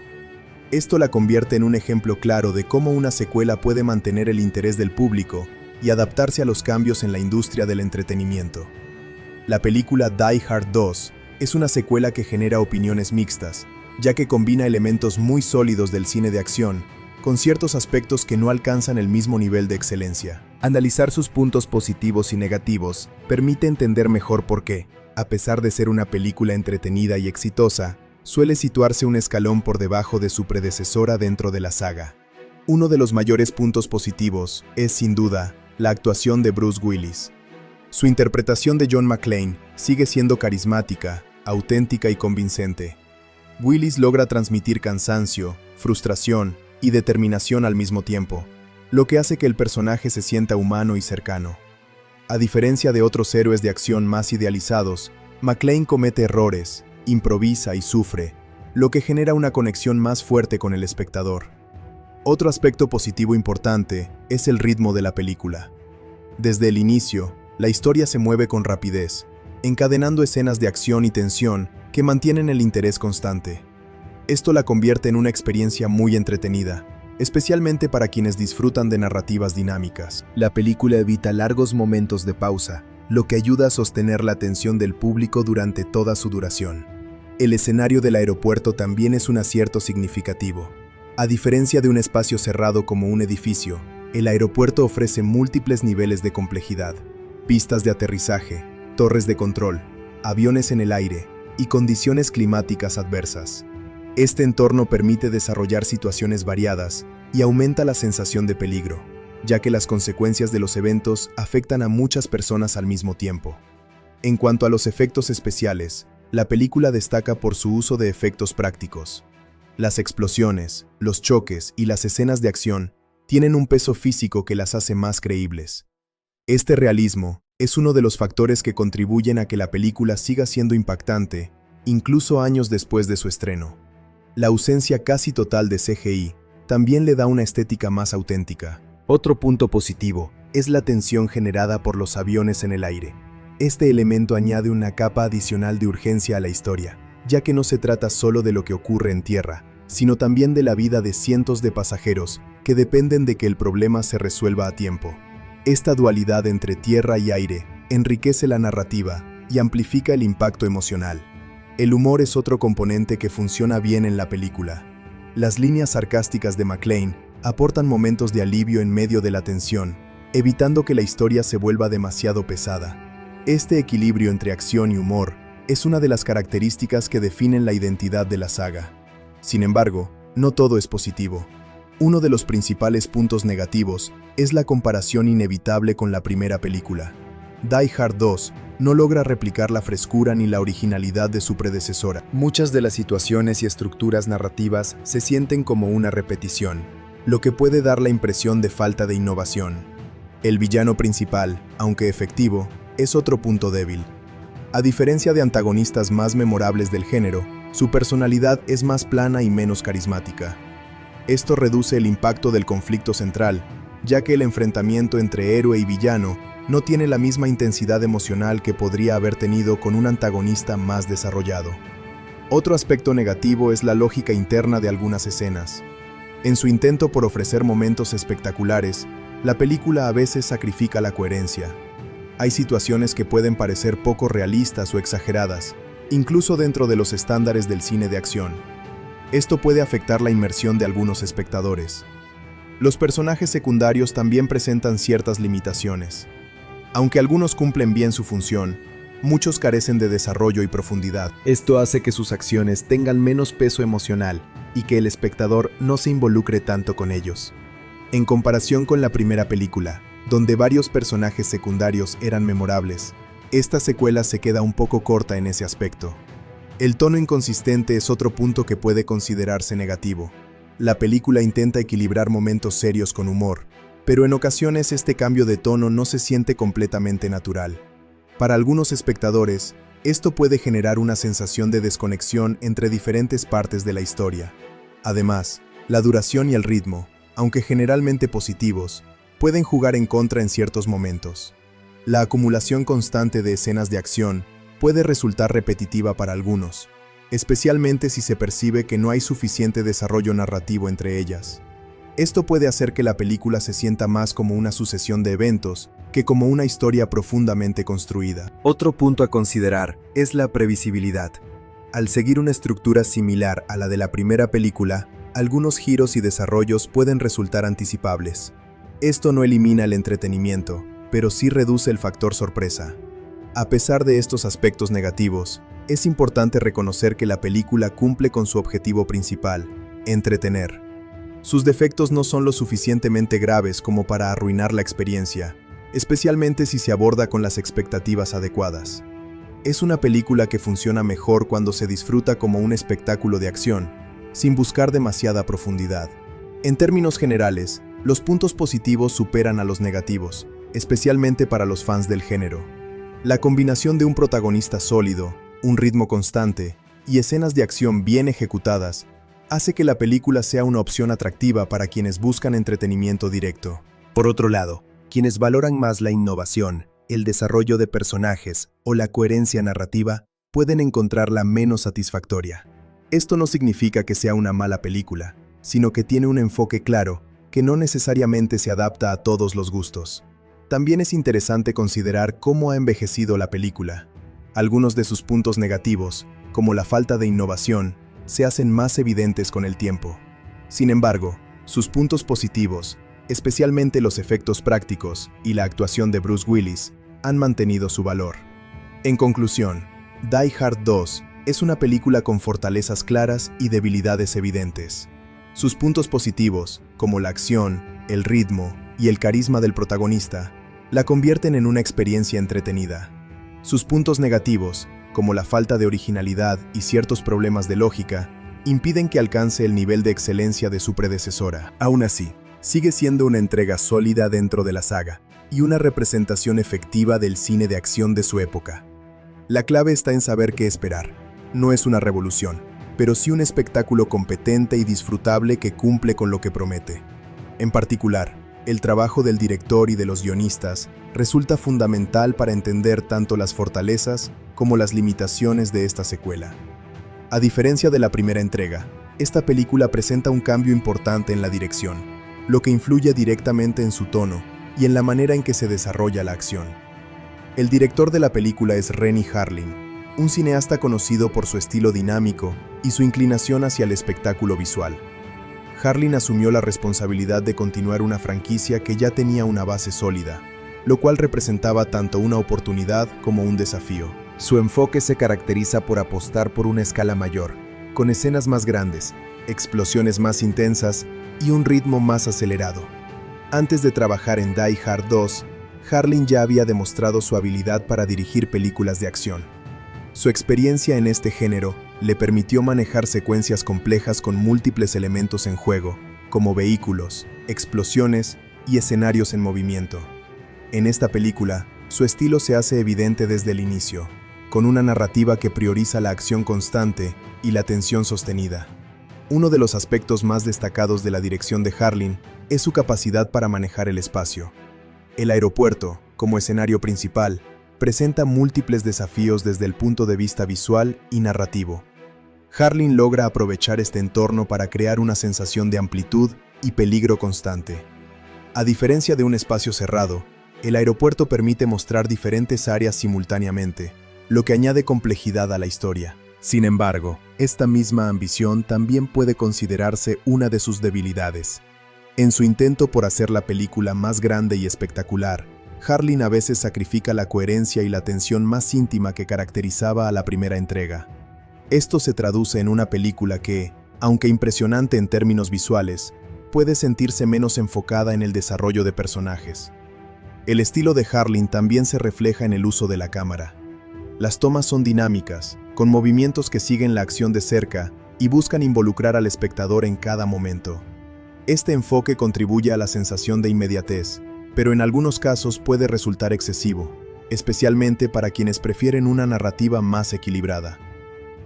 Esto la convierte en un ejemplo claro de cómo una secuela puede mantener el interés del público y adaptarse a los cambios en la industria del entretenimiento. La película Die Hard 2 es una secuela que genera opiniones mixtas, ya que combina elementos muy sólidos del cine de acción con ciertos aspectos que no alcanzan el mismo nivel de excelencia. Analizar sus puntos positivos y negativos permite entender mejor por qué, a pesar de ser una película entretenida y exitosa, suele situarse un escalón por debajo de su predecesora dentro de la saga. Uno de los mayores puntos positivos es, sin duda, la actuación de Bruce Willis. Su interpretación de John McClane sigue siendo carismática, auténtica y convincente. Willis logra transmitir cansancio, frustración y determinación al mismo tiempo, lo que hace que el personaje se sienta humano y cercano. A diferencia de otros héroes de acción más idealizados, McClane comete errores, improvisa y sufre, lo que genera una conexión más fuerte con el espectador. Otro aspecto positivo importante es el ritmo de la película. Desde el inicio, la historia se mueve con rapidez, encadenando escenas de acción y tensión que mantienen el interés constante. Esto la convierte en una experiencia muy entretenida, especialmente para quienes disfrutan de narrativas dinámicas. La película evita largos momentos de pausa, lo que ayuda a sostener la atención del público durante toda su duración. El escenario del aeropuerto también es un acierto significativo. A diferencia de un espacio cerrado como un edificio, el aeropuerto ofrece múltiples niveles de complejidad: pistas de aterrizaje, torres de control, aviones en el aire y condiciones climáticas adversas. Este entorno permite desarrollar situaciones variadas y aumenta la sensación de peligro, ya que las consecuencias de los eventos afectan a muchas personas al mismo tiempo. En cuanto a los efectos especiales, la película destaca por su uso de efectos prácticos. Las explosiones, los choques y las escenas de acción tienen un peso físico que las hace más creíbles. Este realismo es uno de los factores que contribuyen a que la película siga siendo impactante, incluso años después de su estreno. La ausencia casi total de CGI también le da una estética más auténtica. Otro punto positivo es la tensión generada por los aviones en el aire. Este elemento añade una capa adicional de urgencia a la historia, ya que no se trata solo de lo que ocurre en tierra, sino también de la vida de cientos de pasajeros que dependen de que el problema se resuelva a tiempo. Esta dualidad entre tierra y aire enriquece la narrativa y amplifica el impacto emocional. El humor es otro componente que funciona bien en la película. Las líneas sarcásticas de McClane aportan momentos de alivio en medio de la tensión, evitando que la historia se vuelva demasiado pesada. Este equilibrio entre acción y humor es una de las características que definen la identidad de la saga. Sin embargo, no todo es positivo. Uno de los principales puntos negativos es la comparación inevitable con la primera película. Die Hard 2 no logra replicar la frescura ni la originalidad de su predecesora. Muchas de las situaciones y estructuras narrativas se sienten como una repetición, lo que puede dar la impresión de falta de innovación. El villano principal, aunque efectivo, es otro punto débil. A diferencia de antagonistas más memorables del género, su personalidad es más plana y menos carismática. Esto reduce el impacto del conflicto central, ya que el enfrentamiento entre héroe y villano no tiene la misma intensidad emocional que podría haber tenido con un antagonista más desarrollado. Otro aspecto negativo es la lógica interna de algunas escenas. En su intento por ofrecer momentos espectaculares, la película a veces sacrifica la coherencia. Hay situaciones que pueden parecer poco realistas o exageradas, incluso dentro de los estándares del cine de acción. Esto puede afectar la inmersión de algunos espectadores. Los personajes secundarios también presentan ciertas limitaciones. Aunque algunos cumplen bien su función, muchos carecen de desarrollo y profundidad. Esto hace que sus acciones tengan menos peso emocional y que el espectador no se involucre tanto con ellos. En comparación con la primera película, donde varios personajes secundarios eran memorables, esta secuela se queda un poco corta en ese aspecto. El tono inconsistente es otro punto que puede considerarse negativo. La película intenta equilibrar momentos serios con humor, pero en ocasiones este cambio de tono no se siente completamente natural. Para algunos espectadores, esto puede generar una sensación de desconexión entre diferentes partes de la historia. Además, la duración y el ritmo, aunque generalmente positivos, pueden jugar en contra en ciertos momentos. La acumulación constante de escenas de acción puede resultar repetitiva para algunos, especialmente si se percibe que no hay suficiente desarrollo narrativo entre ellas. Esto puede hacer que la película se sienta más como una sucesión de eventos que como una historia profundamente construida. Otro punto a considerar es la previsibilidad. Al seguir una estructura similar a la de la primera película, algunos giros y desarrollos pueden resultar anticipables. Esto no elimina el entretenimiento, pero sí reduce el factor sorpresa. A pesar de estos aspectos negativos, es importante reconocer que la película cumple con su objetivo principal: entretener. Sus defectos no son lo suficientemente graves como para arruinar la experiencia, especialmente si se aborda con las expectativas adecuadas. Es una película que funciona mejor cuando se disfruta como un espectáculo de acción, sin buscar demasiada profundidad. En términos generales, los puntos positivos superan a los negativos, especialmente para los fans del género. La combinación de un protagonista sólido, un ritmo constante y escenas de acción bien ejecutadas hace que la película sea una opción atractiva para quienes buscan entretenimiento directo. Por otro lado, quienes valoran más la innovación, el desarrollo de personajes o la coherencia narrativa pueden encontrarla menos satisfactoria. Esto no significa que sea una mala película, sino que tiene un enfoque claro, que no necesariamente se adapta a todos los gustos. También es interesante considerar cómo ha envejecido la película. Algunos de sus puntos negativos, como la falta de innovación, se hacen más evidentes con el tiempo. Sin embargo, sus puntos positivos, especialmente los efectos prácticos y la actuación de Bruce Willis, han mantenido su valor. En conclusión, Die Hard 2 es una película con fortalezas claras y debilidades evidentes. Sus puntos positivos, como la acción, el ritmo y el carisma del protagonista, la convierten en una experiencia entretenida. Sus puntos negativos, como la falta de originalidad y ciertos problemas de lógica, impiden que alcance el nivel de excelencia de su predecesora. Aún así, sigue siendo una entrega sólida dentro de la saga y una representación efectiva del cine de acción de su época. La clave está en saber qué esperar. No es una revolución, pero sí un espectáculo competente y disfrutable que cumple con lo que promete. En particular, el trabajo del director y de los guionistas resulta fundamental para entender tanto las fortalezas como las limitaciones de esta secuela. A diferencia de la primera entrega, esta película presenta un cambio importante en la dirección, lo que influye directamente en su tono y en la manera en que se desarrolla la acción. El director de la película es Renny Harlin, un cineasta conocido por su estilo dinámico y su inclinación hacia el espectáculo visual. Harlin asumió la responsabilidad de continuar una franquicia que ya tenía una base sólida, lo cual representaba tanto una oportunidad como un desafío. Su enfoque se caracteriza por apostar por una escala mayor, con escenas más grandes, explosiones más intensas y un ritmo más acelerado. Antes de trabajar en Die Hard 2, Harlin ya había demostrado su habilidad para dirigir películas de acción. Su experiencia en este género le permitió manejar secuencias complejas con múltiples elementos en juego, como vehículos, explosiones y escenarios en movimiento. En esta película, su estilo se hace evidente desde el inicio, con una narrativa que prioriza la acción constante y la tensión sostenida. Uno de los aspectos más destacados de la dirección de Harlin es su capacidad para manejar el espacio. El aeropuerto, como escenario principal, presenta múltiples desafíos desde el punto de vista visual y narrativo. Harlin logra aprovechar este entorno para crear una sensación de amplitud y peligro constante. A diferencia de un espacio cerrado, el aeropuerto permite mostrar diferentes áreas simultáneamente, lo que añade complejidad a la historia. Sin embargo, esta misma ambición también puede considerarse una de sus debilidades. En su intento por hacer la película más grande y espectacular, Harlin a veces sacrifica la coherencia y la tensión más íntima que caracterizaba a la primera entrega. Esto se traduce en una película que, aunque impresionante en términos visuales, puede sentirse menos enfocada en el desarrollo de personajes. El estilo de Harlin también se refleja en el uso de la cámara. Las tomas son dinámicas, con movimientos que siguen la acción de cerca y buscan involucrar al espectador en cada momento. Este enfoque contribuye a la sensación de inmediatez, pero en algunos casos puede resultar excesivo, especialmente para quienes prefieren una narrativa más equilibrada.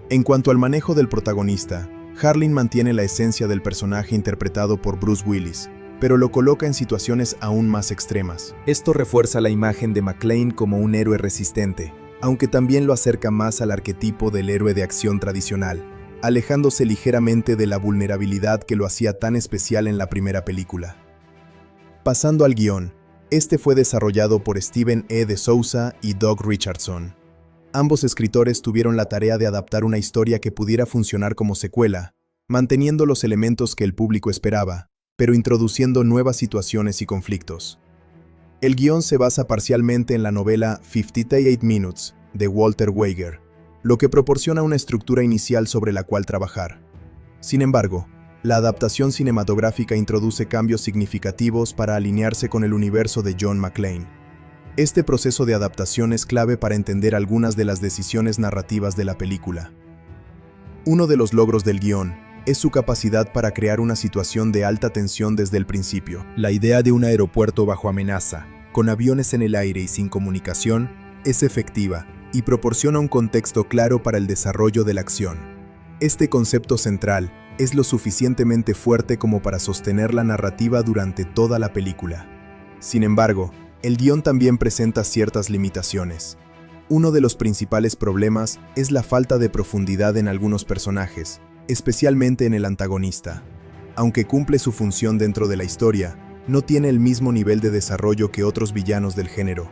En cuanto al manejo del protagonista, Harlin mantiene la esencia del personaje interpretado por Bruce Willis, pero lo coloca en situaciones aún más extremas. Esto refuerza la imagen de McClane como un héroe resistente, aunque también lo acerca más al arquetipo del héroe de acción tradicional, alejándose ligeramente de la vulnerabilidad que lo hacía tan especial en la primera película. Pasando al guión, este fue desarrollado por Steven E. de Souza y Doug Richardson. Ambos escritores tuvieron la tarea de adaptar una historia que pudiera funcionar como secuela, manteniendo los elementos que el público esperaba, pero introduciendo nuevas situaciones y conflictos. El guión se basa parcialmente en la novela 58 Minutes, de Walter Wager, lo que proporciona una estructura inicial sobre la cual trabajar. Sin embargo, la adaptación cinematográfica introduce cambios significativos para alinearse con el universo de John McClane. Este proceso de adaptación es clave para entender algunas de las decisiones narrativas de la película. Uno de los logros del guión es su capacidad para crear una situación de alta tensión desde el principio. La idea de un aeropuerto bajo amenaza, con aviones en el aire y sin comunicación, es efectiva y proporciona un contexto claro para el desarrollo de la acción. Este concepto central es lo suficientemente fuerte como para sostener la narrativa durante toda la película. Sin embargo, el guión también presenta ciertas limitaciones. Uno de los principales problemas es la falta de profundidad en algunos personajes, especialmente en el antagonista. Aunque cumple su función dentro de la historia, no tiene el mismo nivel de desarrollo que otros villanos del género.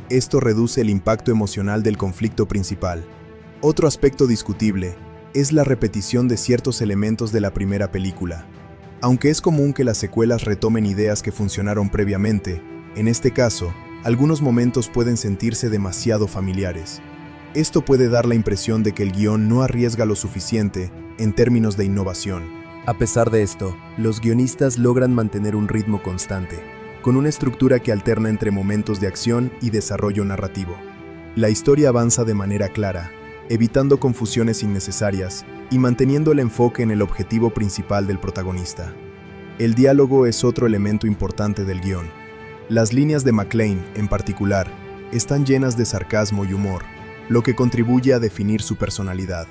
Esto reduce el impacto emocional del conflicto principal. Otro aspecto discutible es la repetición de ciertos elementos de la primera película. Aunque es común que las secuelas retomen ideas que funcionaron previamente, en este caso, algunos momentos pueden sentirse demasiado familiares. Esto puede dar la impresión de que el guión no arriesga lo suficiente en términos de innovación. A pesar de esto, los guionistas logran mantener un ritmo constante, con una estructura que alterna entre momentos de acción y desarrollo narrativo. La historia avanza de manera clara, evitando confusiones innecesarias y manteniendo el enfoque en el objetivo principal del protagonista. El diálogo es otro elemento importante del guión. Las líneas de McClane, en particular, están llenas de sarcasmo y humor, lo que contribuye a definir su personalidad.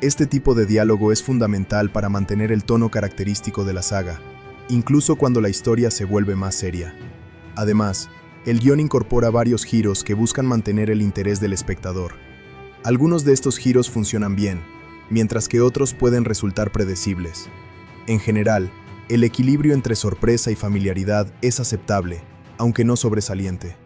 Este tipo de diálogo es fundamental para mantener el tono característico de la saga, incluso cuando la historia se vuelve más seria. Además, el guión incorpora varios giros que buscan mantener el interés del espectador. Algunos de estos giros funcionan bien, mientras que otros pueden resultar predecibles. En general, el equilibrio entre sorpresa y familiaridad es aceptable, aunque no sobresaliente.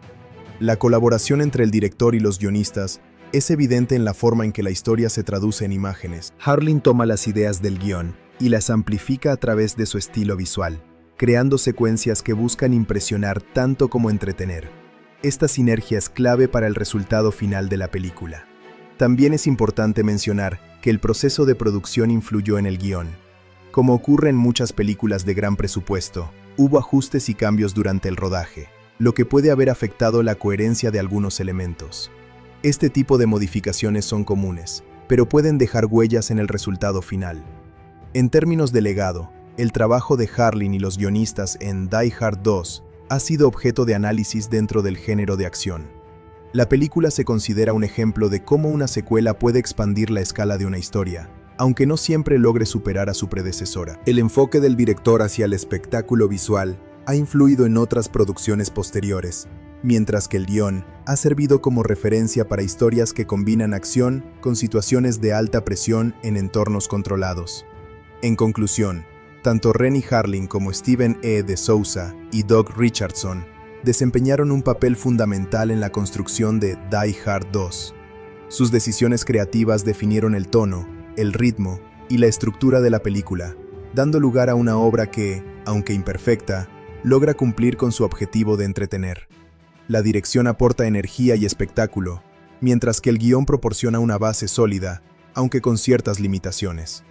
La colaboración entre el director y los guionistas es evidente en la forma en que la historia se traduce en imágenes. Harlin toma las ideas del guión y las amplifica a través de su estilo visual, creando secuencias que buscan impresionar tanto como entretener. Esta sinergia es clave para el resultado final de la película. También es importante mencionar que el proceso de producción influyó en el guión. Como ocurre en muchas películas de gran presupuesto, hubo ajustes y cambios durante el rodaje, lo que puede haber afectado la coherencia de algunos elementos. Este tipo de modificaciones son comunes, pero pueden dejar huellas en el resultado final. En términos de legado, el trabajo de Harlin y los guionistas en Die Hard 2 ha sido objeto de análisis dentro del género de acción. La película se considera un ejemplo de cómo una secuela puede expandir la escala de una historia, aunque no siempre logre superar a su predecesora. El enfoque del director hacia el espectáculo visual ha influido en otras producciones posteriores, mientras que el guión ha servido como referencia para historias que combinan acción con situaciones de alta presión en entornos controlados. En conclusión, tanto Renny Harlin como Steven E. de Souza y Doug Richardson desempeñaron un papel fundamental en la construcción de Die Hard 2. Sus decisiones creativas definieron el tono, el ritmo y la estructura de la película, dando lugar a una obra que, aunque imperfecta, logra cumplir con su objetivo de entretener. La dirección aporta energía y espectáculo, mientras que el guión proporciona una base sólida, aunque con ciertas limitaciones.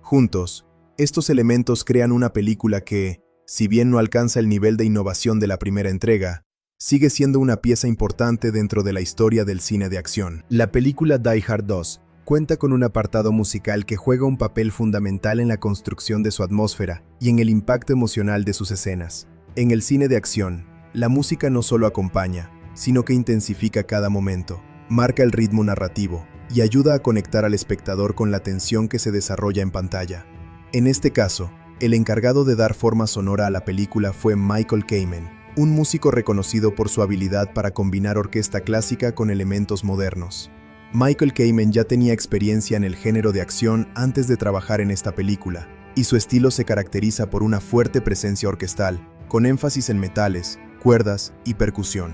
Juntos, estos elementos crean una película que, si bien no alcanza el nivel de innovación de la primera entrega, sigue siendo una pieza importante dentro de la historia del cine de acción. La película Die Hard 2 cuenta con un apartado musical que juega un papel fundamental en la construcción de su atmósfera y en el impacto emocional de sus escenas. En el cine de acción, la música no solo acompaña, sino que intensifica cada momento, marca el ritmo narrativo y ayuda a conectar al espectador con la tensión que se desarrolla en pantalla. En este caso, el encargado de dar forma sonora a la película fue Michael Kamen, un músico reconocido por su habilidad para combinar orquesta clásica con elementos modernos. Michael Kamen ya tenía experiencia en el género de acción antes de trabajar en esta película, y su estilo se caracteriza por una fuerte presencia orquestal, con énfasis en metales, cuerdas y percusión.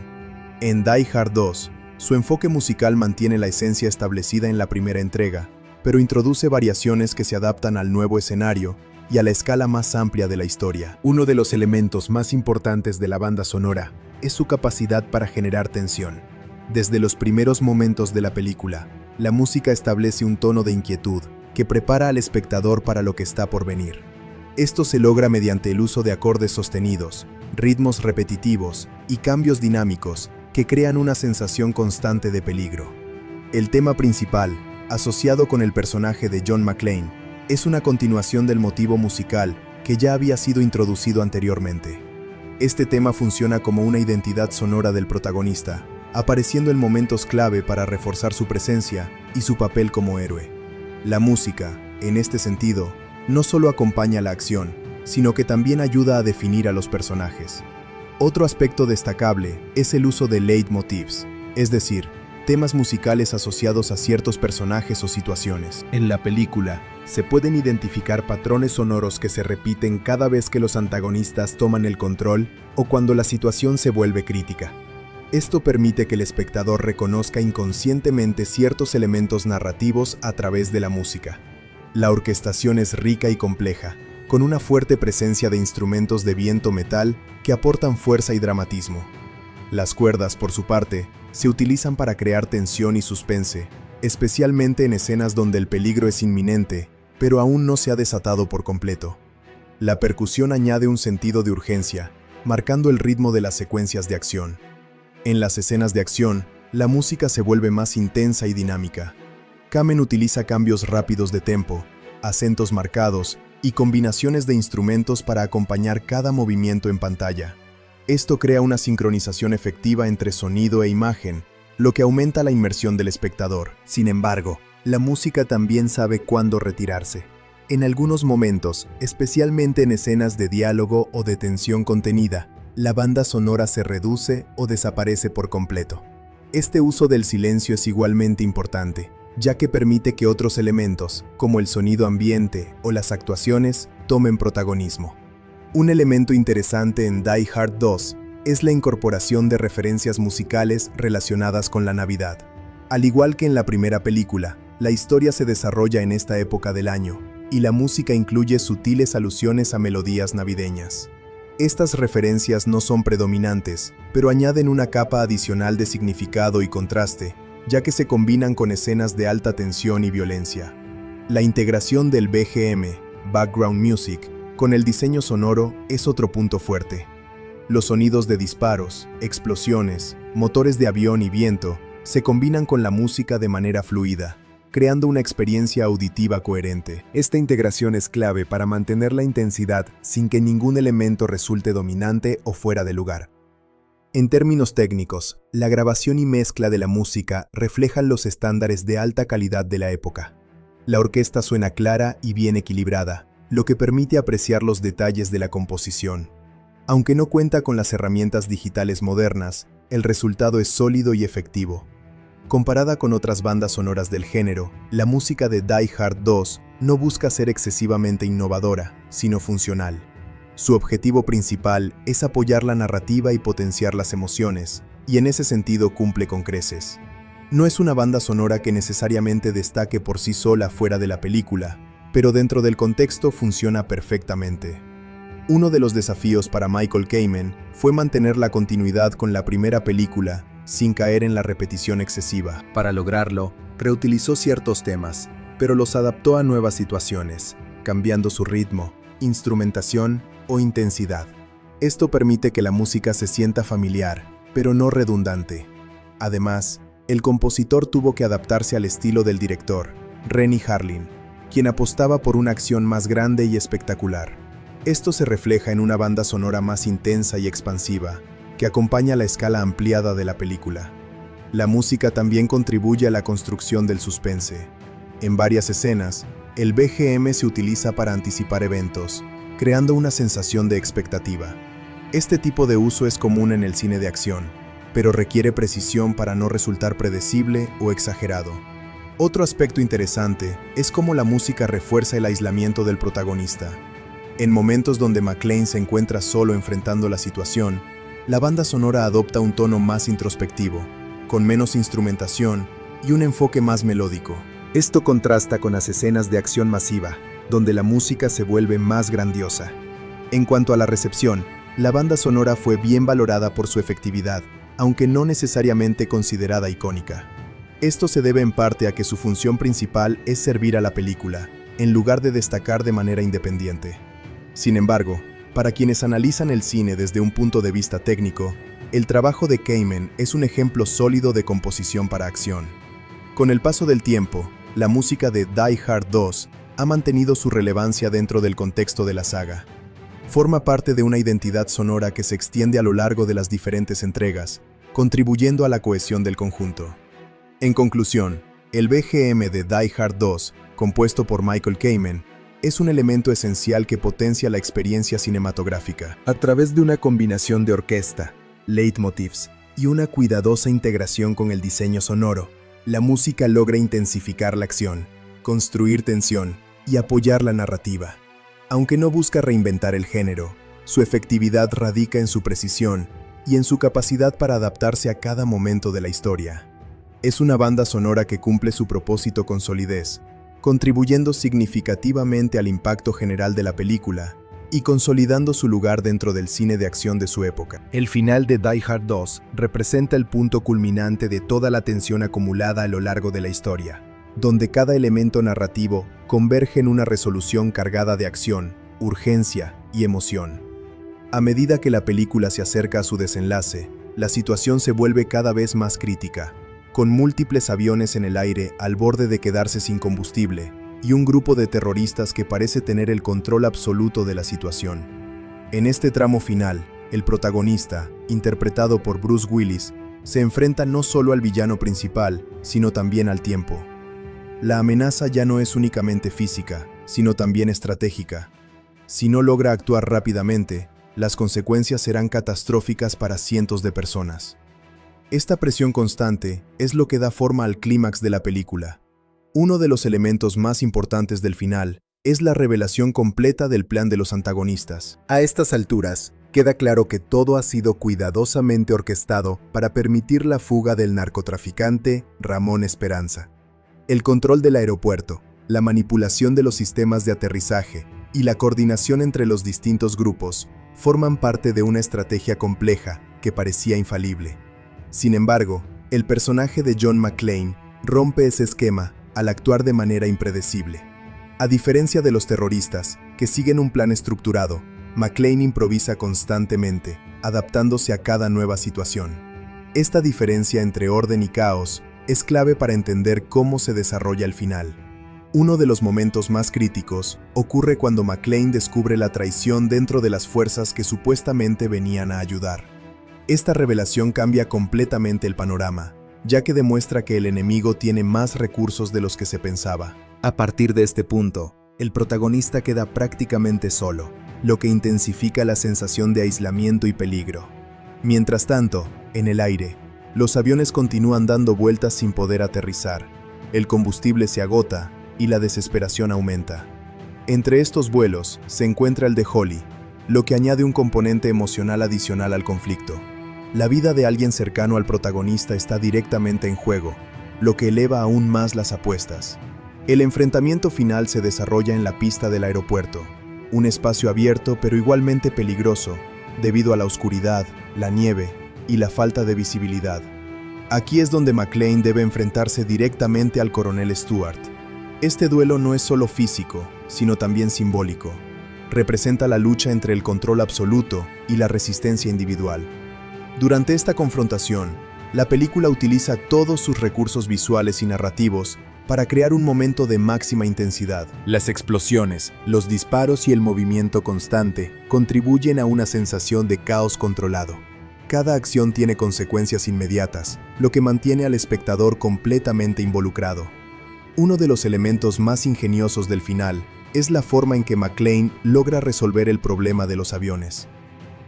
En Die Hard 2, su enfoque musical mantiene la esencia establecida en la primera entrega, pero introduce variaciones que se adaptan al nuevo escenario y a la escala más amplia de la historia. Uno de los elementos más importantes de la banda sonora es su capacidad para generar tensión. Desde los primeros momentos de la película, la música establece un tono de inquietud que prepara al espectador para lo que está por venir. Esto se logra mediante el uso de acordes sostenidos, ritmos repetitivos y cambios dinámicos que crean una sensación constante de peligro. El tema principal, asociado con el personaje de John McClane, es una continuación del motivo musical que ya había sido introducido anteriormente. Este tema funciona como una identidad sonora del protagonista, apareciendo en momentos clave para reforzar su presencia y su papel como héroe. La música, en este sentido, no solo acompaña la acción, sino que también ayuda a definir a los personajes. Otro aspecto destacable es el uso de leitmotivs, es decir, temas musicales asociados a ciertos personajes o situaciones. En la película, se pueden identificar patrones sonoros que se repiten cada vez que los antagonistas toman el control o cuando la situación se vuelve crítica. Esto permite que el espectador reconozca inconscientemente ciertos elementos narrativos a través de la música. La orquestación es rica y compleja, con una fuerte presencia de instrumentos de viento metal que aportan fuerza y dramatismo. Las cuerdas, por su parte, se utilizan para crear tensión y suspense, especialmente en escenas donde el peligro es inminente, pero aún no se ha desatado por completo. La percusión añade un sentido de urgencia, marcando el ritmo de las secuencias de acción. En las escenas de acción, la música se vuelve más intensa y dinámica. Kamen utiliza cambios rápidos de tempo, acentos marcados y combinaciones de instrumentos para acompañar cada movimiento en pantalla. Esto crea una sincronización efectiva entre sonido e imagen, lo que aumenta la inmersión del espectador. Sin embargo, la música también sabe cuándo retirarse. En algunos momentos, especialmente en escenas de diálogo o de tensión contenida, la banda sonora se reduce o desaparece por completo. Este uso del silencio es igualmente importante, ya que permite que otros elementos, como el sonido ambiente o las actuaciones, tomen protagonismo. Un elemento interesante en Die Hard 2 es la incorporación de referencias musicales relacionadas con la Navidad. Al igual que en la primera película, la historia se desarrolla en esta época del año, y la música incluye sutiles alusiones a melodías navideñas. Estas referencias no son predominantes, pero añaden una capa adicional de significado y contraste, ya que se combinan con escenas de alta tensión y violencia. La integración del BGM, Background Music, con el diseño sonoro es otro punto fuerte. Los sonidos de disparos, explosiones, motores de avión y viento se combinan con la música de manera fluida, creando una experiencia auditiva coherente. Esta integración es clave para mantener la intensidad sin que ningún elemento resulte dominante o fuera de lugar. En términos técnicos, la grabación y mezcla de la música reflejan los estándares de alta calidad de la época. La orquesta suena clara y bien equilibrada, lo que permite apreciar los detalles de la composición. Aunque no cuenta con las herramientas digitales modernas, el resultado es sólido y efectivo. Comparada con otras bandas sonoras del género, la música de Die Hard 2 no busca ser excesivamente innovadora, sino funcional. Su objetivo principal es apoyar la narrativa y potenciar las emociones, y en ese sentido cumple con creces. No es una banda sonora que necesariamente destaque por sí sola fuera de la película, pero dentro del contexto funciona perfectamente. Uno de los desafíos para Michael Kamen fue mantener la continuidad con la primera película, sin caer en la repetición excesiva. Para lograrlo, reutilizó ciertos temas, pero los adaptó a nuevas situaciones, cambiando su ritmo, instrumentación o intensidad. Esto permite que la música se sienta familiar, pero no redundante. Además, el compositor tuvo que adaptarse al estilo del director, Renny Harlin, quien apostaba por una acción más grande y espectacular. Esto se refleja en una banda sonora más intensa y expansiva, que acompaña la escala ampliada de la película. La música también contribuye a la construcción del suspense. En varias escenas, el BGM se utiliza para anticipar eventos, creando una sensación de expectativa. Este tipo de uso es común en el cine de acción, pero requiere precisión para no resultar predecible o exagerado. Otro aspecto interesante es cómo la música refuerza el aislamiento del protagonista. En momentos donde McClane se encuentra solo enfrentando la situación, la banda sonora adopta un tono más introspectivo, con menos instrumentación y un enfoque más melódico. Esto contrasta con las escenas de acción masiva, donde la música se vuelve más grandiosa. En cuanto a la recepción, la banda sonora fue bien valorada por su efectividad, aunque no necesariamente considerada icónica. Esto se debe en parte a que su función principal es servir a la película, en lugar de destacar de manera independiente. Sin embargo, para quienes analizan el cine desde un punto de vista técnico, el trabajo de Kamen es un ejemplo sólido de composición para acción. Con el paso del tiempo, la música de Die Hard 2 ha mantenido su relevancia dentro del contexto de la saga. Forma parte de una identidad sonora que se extiende a lo largo de las diferentes entregas, contribuyendo a la cohesión del conjunto. En conclusión, el BGM de Die Hard 2, compuesto por Michael Kamen, es un elemento esencial que potencia la experiencia cinematográfica. A través de una combinación de orquesta, leitmotivs y una cuidadosa integración con el diseño sonoro, la música logra intensificar la acción, construir tensión y apoyar la narrativa. Aunque no busca reinventar el género, su efectividad radica en su precisión y en su capacidad para adaptarse a cada momento de la historia. Es una banda sonora que cumple su propósito con solidez, contribuyendo significativamente al impacto general de la película y consolidando su lugar dentro del cine de acción de su época. El final de Die Hard 2 representa el punto culminante de toda la tensión acumulada a lo largo de la historia, donde cada elemento narrativo converge en una resolución cargada de acción, urgencia y emoción. A medida que la película se acerca a su desenlace, la situación se vuelve cada vez más crítica, con múltiples aviones en el aire al borde de quedarse sin combustible y un grupo de terroristas que parece tener el control absoluto de la situación. En este tramo final, el protagonista, interpretado por Bruce Willis, se enfrenta no solo al villano principal, sino también al tiempo. La amenaza ya no es únicamente física, sino también estratégica. Si no logra actuar rápidamente, las consecuencias serán catastróficas para cientos de personas. Esta presión constante es lo que da forma al clímax de la película. Uno de los elementos más importantes del final es la revelación completa del plan de los antagonistas. A estas alturas, queda claro que todo ha sido cuidadosamente orquestado para permitir la fuga del narcotraficante Ramón Esperanza. El control del aeropuerto, la manipulación de los sistemas de aterrizaje y la coordinación entre los distintos grupos forman parte de una estrategia compleja que parecía infalible. Sin embargo, el personaje de John McClane rompe ese esquema al actuar de manera impredecible. A diferencia de los terroristas, que siguen un plan estructurado, McClane improvisa constantemente, adaptándose a cada nueva situación. Esta diferencia entre orden y caos es clave para entender cómo se desarrolla el final. Uno de los momentos más críticos ocurre cuando McClane descubre la traición dentro de las fuerzas que supuestamente venían a ayudar. Esta revelación cambia completamente el panorama, ya que demuestra que el enemigo tiene más recursos de los que se pensaba. A partir de este punto, el protagonista queda prácticamente solo, lo que intensifica la sensación de aislamiento y peligro. Mientras tanto, en el aire, los aviones continúan dando vueltas sin poder aterrizar, el combustible se agota y la desesperación aumenta. Entre estos vuelos se encuentra el de Holly, lo que añade un componente emocional adicional al conflicto. La vida de alguien cercano al protagonista está directamente en juego, lo que eleva aún más las apuestas. El enfrentamiento final se desarrolla en la pista del aeropuerto, un espacio abierto pero igualmente peligroso, debido a la oscuridad, la nieve y la falta de visibilidad. Aquí es donde McClane debe enfrentarse directamente al coronel Stewart. Este duelo no es solo físico, sino también simbólico. Representa la lucha entre el control absoluto y la resistencia individual. Durante esta confrontación, la película utiliza todos sus recursos visuales y narrativos para crear un momento de máxima intensidad. Las explosiones, los disparos y el movimiento constante contribuyen a una sensación de caos controlado. Cada acción tiene consecuencias inmediatas, lo que mantiene al espectador completamente involucrado. Uno de los elementos más ingeniosos del final es la forma en que McClane logra resolver el problema de los aviones.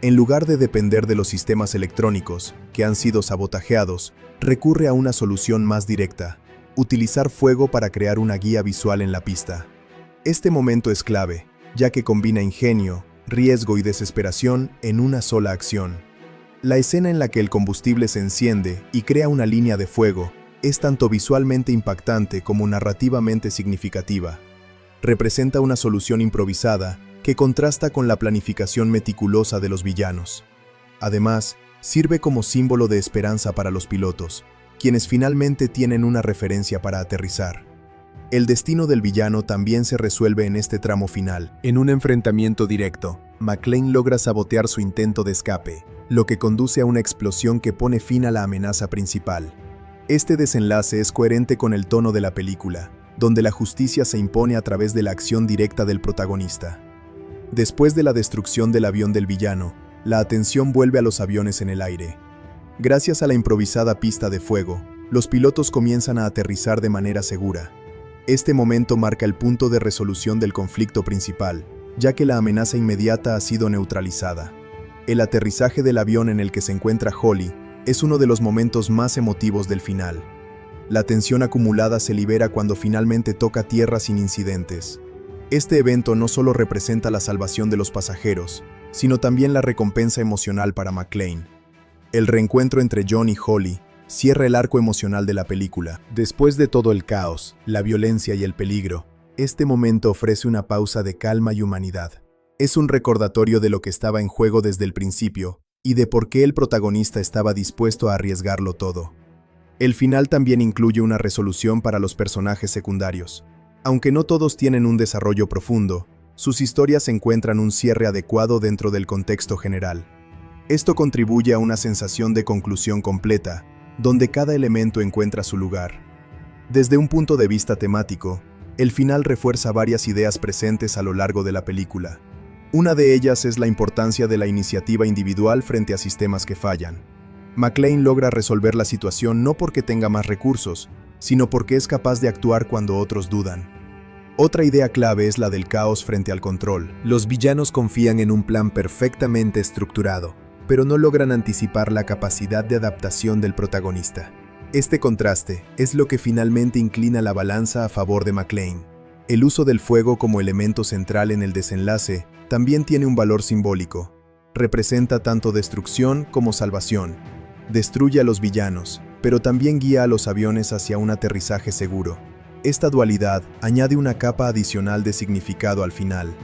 En lugar de depender de los sistemas electrónicos, que han sido sabotajeados, recurre a una solución más directa: utilizar fuego para crear una guía visual en la pista. Este momento es clave, ya que combina ingenio, riesgo y desesperación en una sola acción. La escena en la que el combustible se enciende y crea una línea de fuego es tanto visualmente impactante como narrativamente significativa. Representa una solución improvisada que contrasta con la planificación meticulosa de los villanos. Además, sirve como símbolo de esperanza para los pilotos, quienes finalmente tienen una referencia para aterrizar. El destino del villano también se resuelve en este tramo final. En un enfrentamiento directo, McClane logra sabotear su intento de escape, lo que conduce a una explosión que pone fin a la amenaza principal. Este desenlace es coherente con el tono de la película, donde la justicia se impone a través de la acción directa del protagonista. Después de la destrucción del avión del villano, la atención vuelve a los aviones en el aire. Gracias a la improvisada pista de fuego, los pilotos comienzan a aterrizar de manera segura. Este momento marca el punto de resolución del conflicto principal, ya que la amenaza inmediata ha sido neutralizada. El aterrizaje del avión en el que se encuentra Holly es uno de los momentos más emotivos del final. La tensión acumulada se libera cuando finalmente toca tierra sin incidentes. Este evento no solo representa la salvación de los pasajeros, sino también la recompensa emocional para McClane. El reencuentro entre John y Holly cierra el arco emocional de la película. Después de todo el caos, la violencia y el peligro, este momento ofrece una pausa de calma y humanidad. Es un recordatorio de lo que estaba en juego desde el principio y de por qué el protagonista estaba dispuesto a arriesgarlo todo. El final también incluye una resolución para los personajes secundarios. Aunque no todos tienen un desarrollo profundo, sus historias encuentran un cierre adecuado dentro del contexto general. Esto contribuye a una sensación de conclusión completa, donde cada elemento encuentra su lugar. Desde un punto de vista temático, el final refuerza varias ideas presentes a lo largo de la película. Una de ellas es la importancia de la iniciativa individual frente a sistemas que fallan. McClane logra resolver la situación no porque tenga más recursos, sino porque es capaz de actuar cuando otros dudan. Otra idea clave es la del caos frente al control. Los villanos confían en un plan perfectamente estructurado, pero no logran anticipar la capacidad de adaptación del protagonista. Este contraste es lo que finalmente inclina la balanza a favor de McClane. El uso del fuego como elemento central en el desenlace también tiene un valor simbólico. Representa tanto destrucción como salvación. Destruye a los villanos, pero también guía a los aviones hacia un aterrizaje seguro. Esta dualidad añade una capa adicional de significado al final.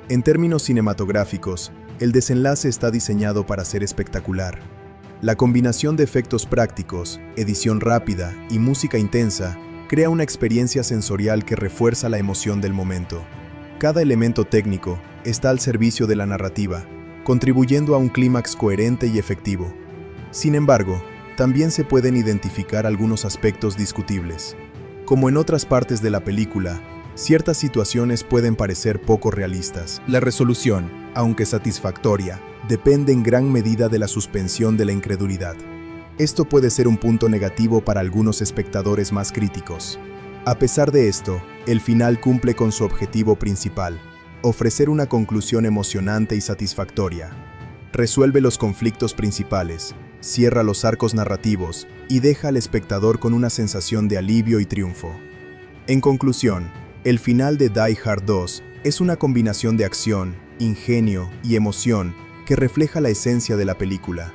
En términos cinematográficos, el desenlace está diseñado para ser espectacular. La combinación de efectos prácticos, edición rápida y música intensa crea una experiencia sensorial que refuerza la emoción del momento. Cada elemento técnico está al servicio de la narrativa, contribuyendo a un clímax coherente y efectivo. Sin embargo, también se pueden identificar algunos aspectos discutibles. Como en otras partes de la película, ciertas situaciones pueden parecer poco realistas. La resolución, aunque satisfactoria, depende en gran medida de la suspensión de la incredulidad. Esto puede ser un punto negativo para algunos espectadores más críticos. A pesar de esto, el final cumple con su objetivo principal: ofrecer una conclusión emocionante y satisfactoria. Resuelve los conflictos principales, cierra los arcos narrativos y deja al espectador con una sensación de alivio y triunfo. En conclusión, el final de Die Hard 2 es una combinación de acción, ingenio y emoción que refleja la esencia de la película.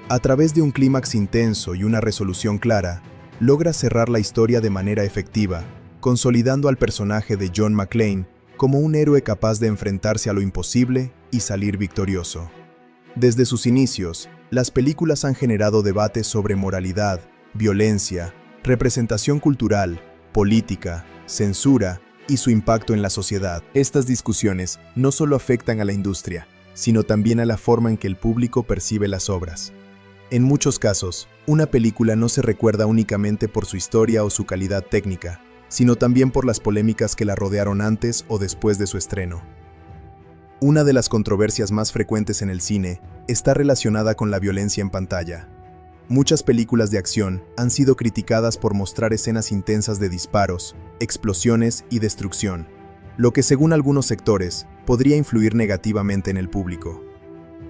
A través de un clímax intenso y una resolución clara, logra cerrar la historia de manera efectiva, consolidando al personaje de John McClane como un héroe capaz de enfrentarse a lo imposible y salir victorioso. Desde sus inicios, las películas han generado debates sobre moralidad, violencia, representación cultural, política, censura y su impacto en la sociedad. Estas discusiones no solo afectan a la industria, sino también a la forma en que el público percibe las obras. En muchos casos, una película no se recuerda únicamente por su historia o su calidad técnica, sino también por las polémicas que la rodearon antes o después de su estreno. Una de las controversias más frecuentes en el cine está relacionada con la violencia en pantalla. Muchas películas de acción han sido criticadas por mostrar escenas intensas de disparos, explosiones y destrucción, lo que según algunos sectores podría influir negativamente en el público.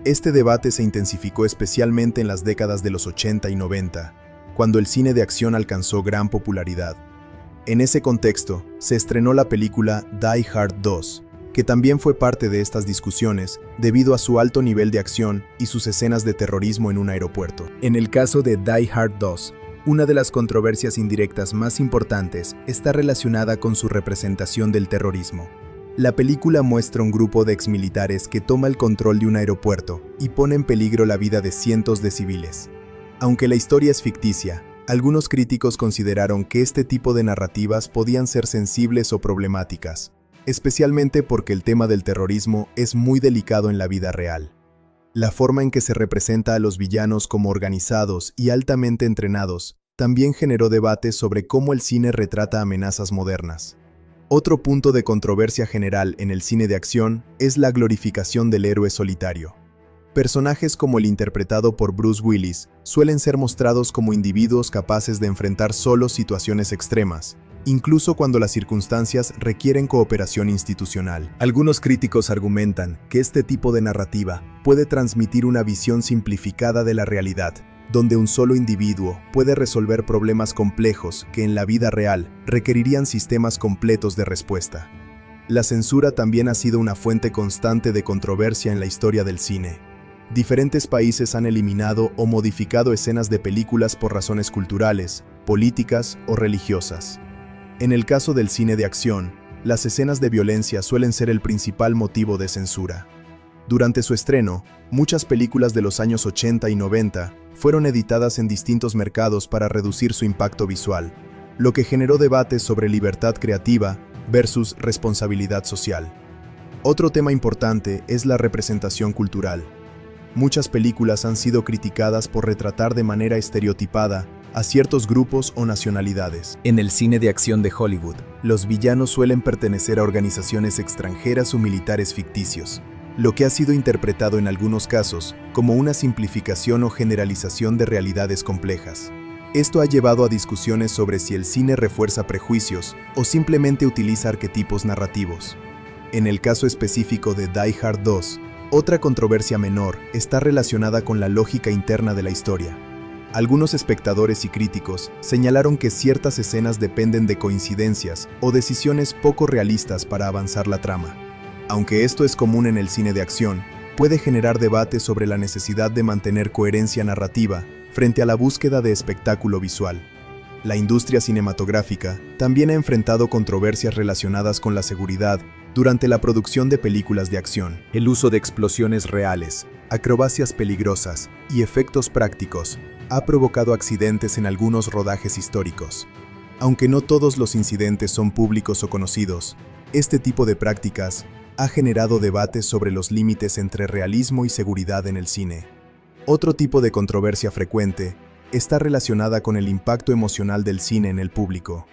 Este debate se intensificó especialmente en las décadas de los 80 y 90, cuando el cine de acción alcanzó gran popularidad. En ese contexto, se estrenó la película Die Hard 2, que también fue parte de estas discusiones debido a su alto nivel de acción y sus escenas de terrorismo en un aeropuerto. En el caso de Die Hard 2, una de las controversias indirectas más importantes está relacionada con su representación del terrorismo. La película muestra un grupo de exmilitares que toma el control de un aeropuerto y pone en peligro la vida de cientos de civiles. Aunque la historia es ficticia, algunos críticos consideraron que este tipo de narrativas podían ser sensibles o problemáticas, especialmente porque el tema del terrorismo es muy delicado en la vida real. La forma en que se representa a los villanos como organizados y altamente entrenados también generó debates sobre cómo el cine retrata amenazas modernas. Otro punto de controversia general en el cine de acción es la glorificación del héroe solitario. Personajes como el interpretado por Bruce Willis suelen ser mostrados como individuos capaces de enfrentar solos situaciones extremas, incluso cuando las circunstancias requieren cooperación institucional. Algunos críticos argumentan que este tipo de narrativa puede transmitir una visión simplificada de la realidad, donde un solo individuo puede resolver problemas complejos que en la vida real requerirían sistemas completos de respuesta. La censura también ha sido una fuente constante de controversia en la historia del cine. Diferentes países han eliminado o modificado escenas de películas por razones culturales, políticas o religiosas. En el caso del cine de acción, las escenas de violencia suelen ser el principal motivo de censura. Durante su estreno, muchas películas de los años 80 y 90 fueron editadas en distintos mercados para reducir su impacto visual, lo que generó debates sobre libertad creativa versus responsabilidad social. Otro tema importante es la representación cultural. Muchas películas han sido criticadas por retratar de manera estereotipada a ciertos grupos o nacionalidades. En el cine de acción de Hollywood, los villanos suelen pertenecer a organizaciones extranjeras o militares ficticios, lo que ha sido interpretado en algunos casos como una simplificación o generalización de realidades complejas. Esto ha llevado a discusiones sobre si el cine refuerza prejuicios o simplemente utiliza arquetipos narrativos. En el caso específico de Die Hard 2, otra controversia menor está relacionada con la lógica interna de la historia. Algunos espectadores y críticos señalaron que ciertas escenas dependen de coincidencias o decisiones poco realistas para avanzar la trama. Aunque esto es común en el cine de acción, puede generar debates sobre la necesidad de mantener coherencia narrativa frente a la búsqueda de espectáculo visual. La industria cinematográfica también ha enfrentado controversias relacionadas con la seguridad durante la producción de películas de acción. El uso de explosiones reales, acrobacias peligrosas y efectos prácticos ha provocado accidentes en algunos rodajes históricos. Aunque no todos los incidentes son públicos o conocidos, este tipo de prácticas ha generado debates sobre los límites entre realismo y seguridad en el cine. Otro tipo de controversia frecuente está relacionada con el impacto emocional del cine en el público.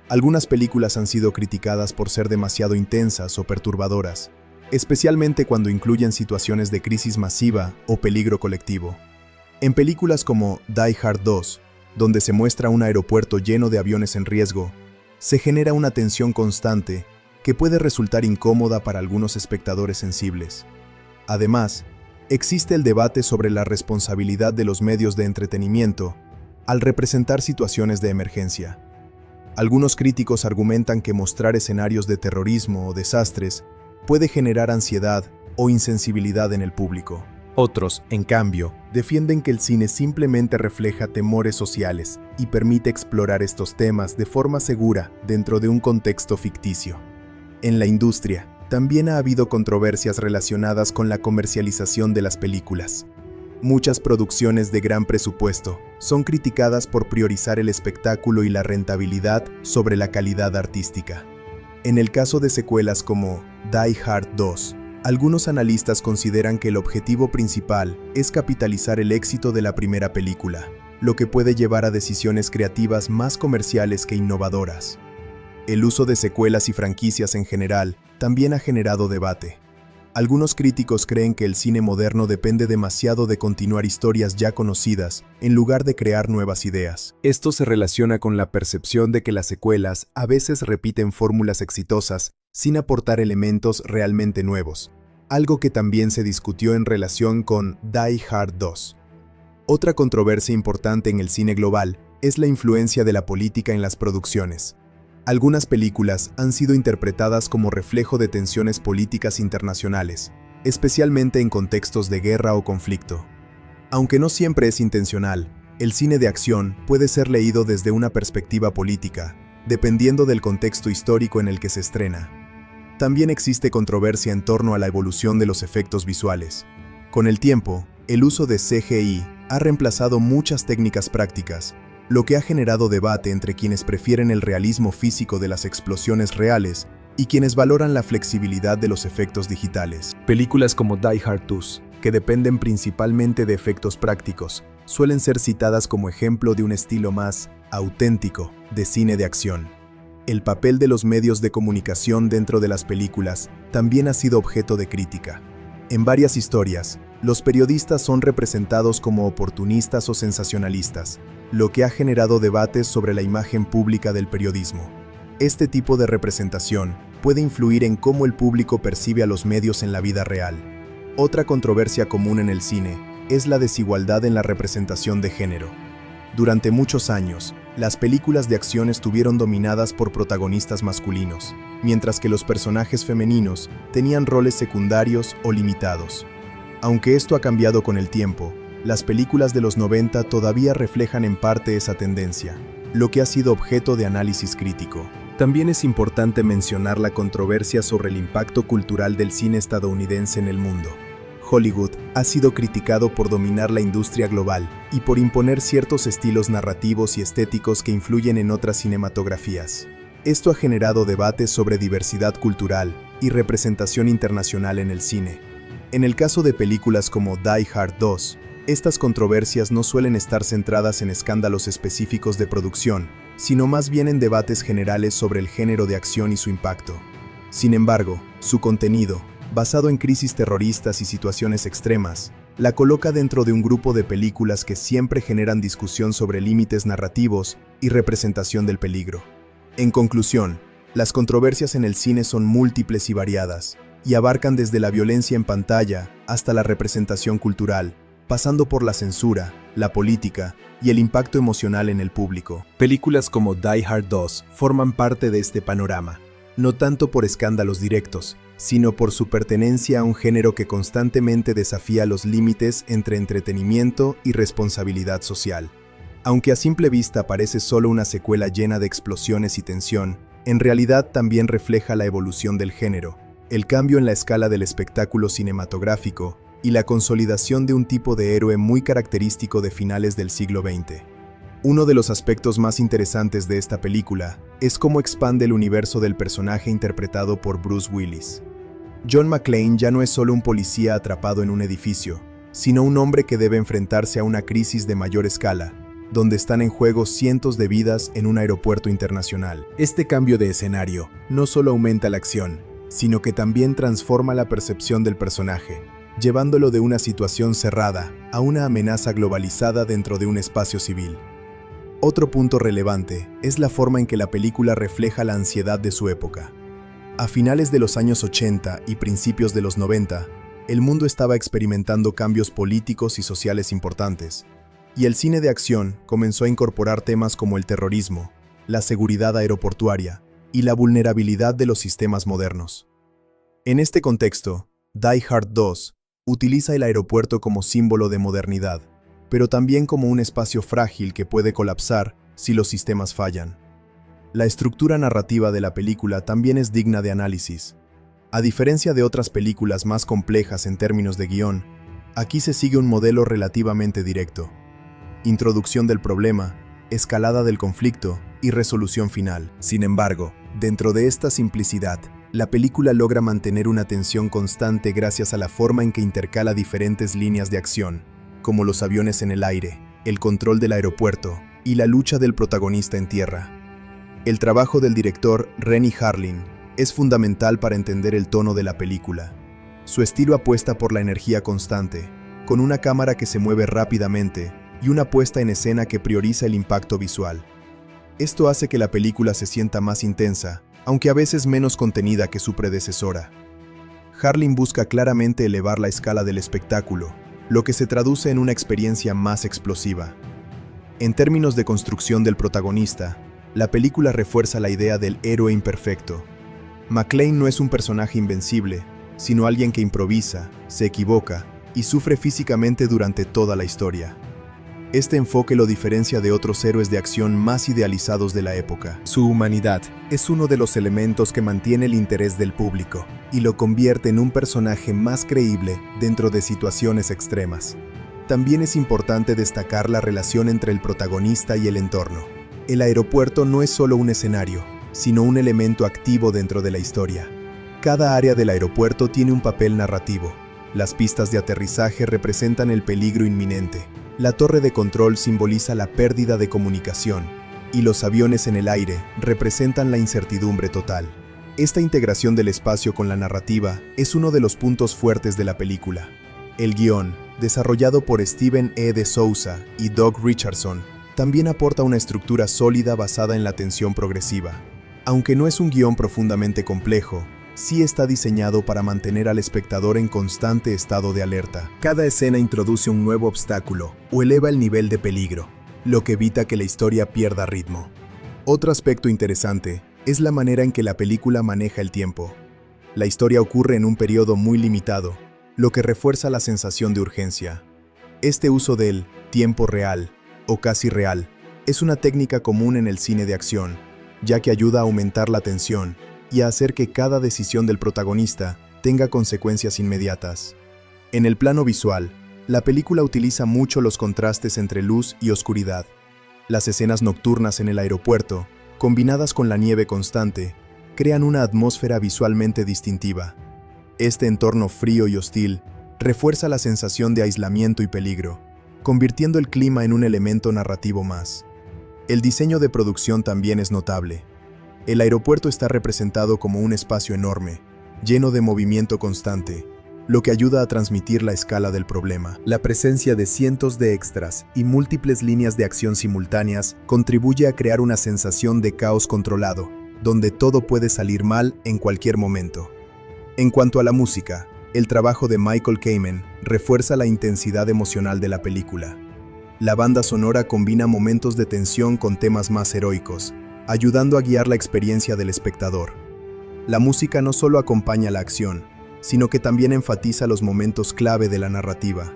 Algunas películas han sido criticadas por ser demasiado intensas o perturbadoras, especialmente cuando incluyen situaciones de crisis masiva o peligro colectivo. En películas como Die Hard 2, donde se muestra un aeropuerto lleno de aviones en riesgo, se genera una tensión constante que puede resultar incómoda para algunos espectadores sensibles. Además, existe el debate sobre la responsabilidad de los medios de entretenimiento al representar situaciones de emergencia. Algunos críticos argumentan que mostrar escenarios de terrorismo o desastres puede generar ansiedad o insensibilidad en el público. Otros, en cambio, defienden que el cine simplemente refleja temores sociales y permite explorar estos temas de forma segura dentro de un contexto ficticio. En la industria, también ha habido controversias relacionadas con la comercialización de las películas. Muchas producciones de gran presupuesto son criticadas por priorizar el espectáculo y la rentabilidad sobre la calidad artística. En el caso de secuelas como Die Hard 2, algunos analistas consideran que el objetivo principal es capitalizar el éxito de la primera película, lo que puede llevar a decisiones creativas más comerciales que innovadoras. El uso de secuelas y franquicias en general también ha generado debate. Algunos críticos creen que el cine moderno depende demasiado de continuar historias ya conocidas, en lugar de crear nuevas ideas. Esto se relaciona con la percepción de que las secuelas a veces repiten fórmulas exitosas sin aportar elementos realmente nuevos, algo que también se discutió en relación con Die Hard 2. Otra controversia importante en el cine global es la influencia de la política en las producciones. Algunas películas han sido interpretadas como reflejo de tensiones políticas internacionales, especialmente en contextos de guerra o conflicto. Aunque no siempre es intencional, el cine de acción puede ser leído desde una perspectiva política, dependiendo del contexto histórico en el que se estrena. También existe controversia en torno a la evolución de los efectos visuales. Con el tiempo, el uso de CGI ha reemplazado muchas técnicas prácticas, lo que ha generado debate entre quienes prefieren el realismo físico de las explosiones reales y quienes valoran la flexibilidad de los efectos digitales. Películas como Die Hard 2, que dependen principalmente de efectos prácticos, suelen ser citadas como ejemplo de un estilo más auténtico de cine de acción. El papel de los medios de comunicación dentro de las películas también ha sido objeto de crítica. En varias historias, los periodistas son representados como oportunistas o sensacionalistas, lo que ha generado debates sobre la imagen pública del periodismo. Este tipo de representación puede influir en cómo el público percibe a los medios en la vida real. Otra controversia común en el cine es la desigualdad en la representación de género. Durante muchos años, las películas de acción estuvieron dominadas por protagonistas masculinos, mientras que los personajes femeninos tenían roles secundarios o limitados. Aunque esto ha cambiado con el tiempo, las películas de los 90 todavía reflejan en parte esa tendencia, lo que ha sido objeto de análisis crítico. También es importante mencionar la controversia sobre el impacto cultural del cine estadounidense en el mundo. Hollywood ha sido criticado por dominar la industria global y por imponer ciertos estilos narrativos y estéticos que influyen en otras cinematografías. Esto ha generado debates sobre diversidad cultural y representación internacional en el cine. En el caso de películas como Die Hard 2, estas controversias no suelen estar centradas en escándalos específicos de producción, sino más bien en debates generales sobre el género de acción y su impacto. Sin embargo, su contenido, basado en crisis terroristas y situaciones extremas, la coloca dentro de un grupo de películas que siempre generan discusión sobre límites narrativos y representación del peligro. En conclusión, las controversias en el cine son múltiples y variadas, y abarcan desde la violencia en pantalla hasta la representación cultural, pasando por la censura, la política y el impacto emocional en el público. Películas como Die Hard 2 forman parte de este panorama, no tanto por escándalos directos, sino por su pertenencia a un género que constantemente desafía los límites entre entretenimiento y responsabilidad social. Aunque a simple vista parece solo una secuela llena de explosiones y tensión, en realidad también refleja la evolución del género, el cambio en la escala del espectáculo cinematográfico y la consolidación de un tipo de héroe muy característico de finales del siglo XX. Uno de los aspectos más interesantes de esta película es cómo expande el universo del personaje interpretado por Bruce Willis. John McClane ya no es solo un policía atrapado en un edificio, sino un hombre que debe enfrentarse a una crisis de mayor escala, donde están en juego cientos de vidas en un aeropuerto internacional. Este cambio de escenario no solo aumenta la acción, sino que también transforma la percepción del personaje, llevándolo de una situación cerrada a una amenaza globalizada dentro de un espacio civil. Otro punto relevante es la forma en que la película refleja la ansiedad de su época. A finales de los años 80 y principios de los 90, el mundo estaba experimentando cambios políticos y sociales importantes, y el cine de acción comenzó a incorporar temas como el terrorismo, la seguridad aeroportuaria y la vulnerabilidad de los sistemas modernos. En este contexto, Die Hard 2 utiliza el aeropuerto como símbolo de modernidad, pero también como un espacio frágil que puede colapsar si los sistemas fallan. La estructura narrativa de la película también es digna de análisis. A diferencia de otras películas más complejas en términos de guión, aquí se sigue un modelo relativamente directo. Introducción del problema, escalada del conflicto y resolución final. Sin embargo, dentro de esta simplicidad, la película logra mantener una tensión constante gracias a la forma en que intercala diferentes líneas de acción, como los aviones en el aire, el control del aeropuerto y la lucha del protagonista en tierra. El trabajo del director Renny Harlin es fundamental para entender el tono de la película. Su estilo apuesta por la energía constante, con una cámara que se mueve rápidamente y una puesta en escena que prioriza el impacto visual. Esto hace que la película se sienta más intensa, aunque a veces menos contenida que su predecesora. Harlin busca claramente elevar la escala del espectáculo, lo que se traduce en una experiencia más explosiva. En términos de construcción del protagonista, la película refuerza la idea del héroe imperfecto. McClane no es un personaje invencible, sino alguien que improvisa, se equivoca y sufre físicamente durante toda la historia. Este enfoque lo diferencia de otros héroes de acción más idealizados de la época. Su humanidad es uno de los elementos que mantiene el interés del público y lo convierte en un personaje más creíble dentro de situaciones extremas. También es importante destacar la relación entre el protagonista y el entorno. El aeropuerto no es solo un escenario, sino un elemento activo dentro de la historia. Cada área del aeropuerto tiene un papel narrativo. Las pistas de aterrizaje representan el peligro inminente. La torre de control simboliza la pérdida de comunicación, y los aviones en el aire representan la incertidumbre total. Esta integración del espacio con la narrativa es uno de los puntos fuertes de la película. El guión, desarrollado por Steven E. de Souza y Doug Richardson, también aporta una estructura sólida basada en la tensión progresiva. Aunque no es un guión profundamente complejo, sí está diseñado para mantener al espectador en constante estado de alerta. Cada escena introduce un nuevo obstáculo o eleva el nivel de peligro, lo que evita que la historia pierda ritmo. Otro aspecto interesante es la manera en que la película maneja el tiempo. La historia ocurre en un periodo muy limitado, lo que refuerza la sensación de urgencia. Este uso del tiempo real, o casi real, es una técnica común en el cine de acción, ya que ayuda a aumentar la tensión y a hacer que cada decisión del protagonista tenga consecuencias inmediatas. En el plano visual, la película utiliza mucho los contrastes entre luz y oscuridad. Las escenas nocturnas en el aeropuerto, combinadas con la nieve constante, crean una atmósfera visualmente distintiva. Este entorno frío y hostil refuerza la sensación de aislamiento y peligro, convirtiendo el clima en un elemento narrativo más. El diseño de producción también es notable. El aeropuerto está representado como un espacio enorme, lleno de movimiento constante, lo que ayuda a transmitir la escala del problema. La presencia de cientos de extras y múltiples líneas de acción simultáneas contribuye a crear una sensación de caos controlado, donde todo puede salir mal en cualquier momento. En cuanto a la música, el trabajo de Michael Kamen refuerza la intensidad emocional de la película. La banda sonora combina momentos de tensión con temas más heroicos, ayudando a guiar la experiencia del espectador. La música no solo acompaña la acción, sino que también enfatiza los momentos clave de la narrativa.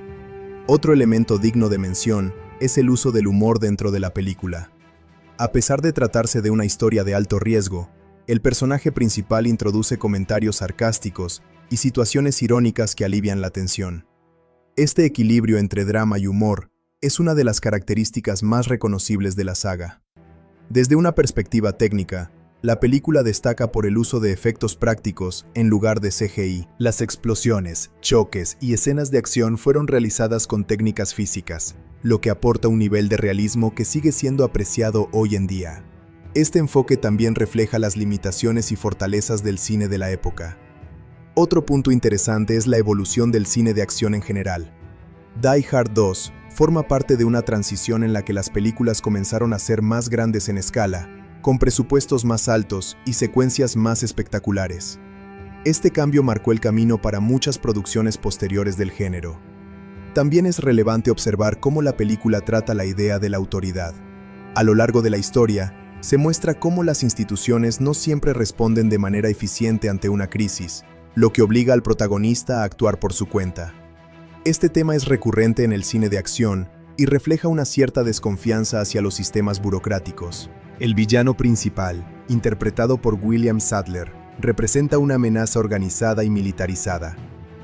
Otro elemento digno de mención es el uso del humor dentro de la película. A pesar de tratarse de una historia de alto riesgo, el personaje principal introduce comentarios sarcásticos y situaciones irónicas que alivian la tensión. Este equilibrio entre drama y humor es una de las características más reconocibles de la saga. Desde una perspectiva técnica, la película destaca por el uso de efectos prácticos en lugar de CGI. Las explosiones, choques y escenas de acción fueron realizadas con técnicas físicas, lo que aporta un nivel de realismo que sigue siendo apreciado hoy en día. Este enfoque también refleja las limitaciones y fortalezas del cine de la época. Otro punto interesante es la evolución del cine de acción en general. Die Hard 2 forma parte de una transición en la que las películas comenzaron a ser más grandes en escala, con presupuestos más altos y secuencias más espectaculares. Este cambio marcó el camino para muchas producciones posteriores del género. También es relevante observar cómo la película trata la idea de la autoridad. A lo largo de la historia, se muestra cómo las instituciones no siempre responden de manera eficiente ante una crisis, lo que obliga al protagonista a actuar por su cuenta. Este tema es recurrente en el cine de acción y refleja una cierta desconfianza hacia los sistemas burocráticos. El villano principal, interpretado por William Sadler, representa una amenaza organizada y militarizada.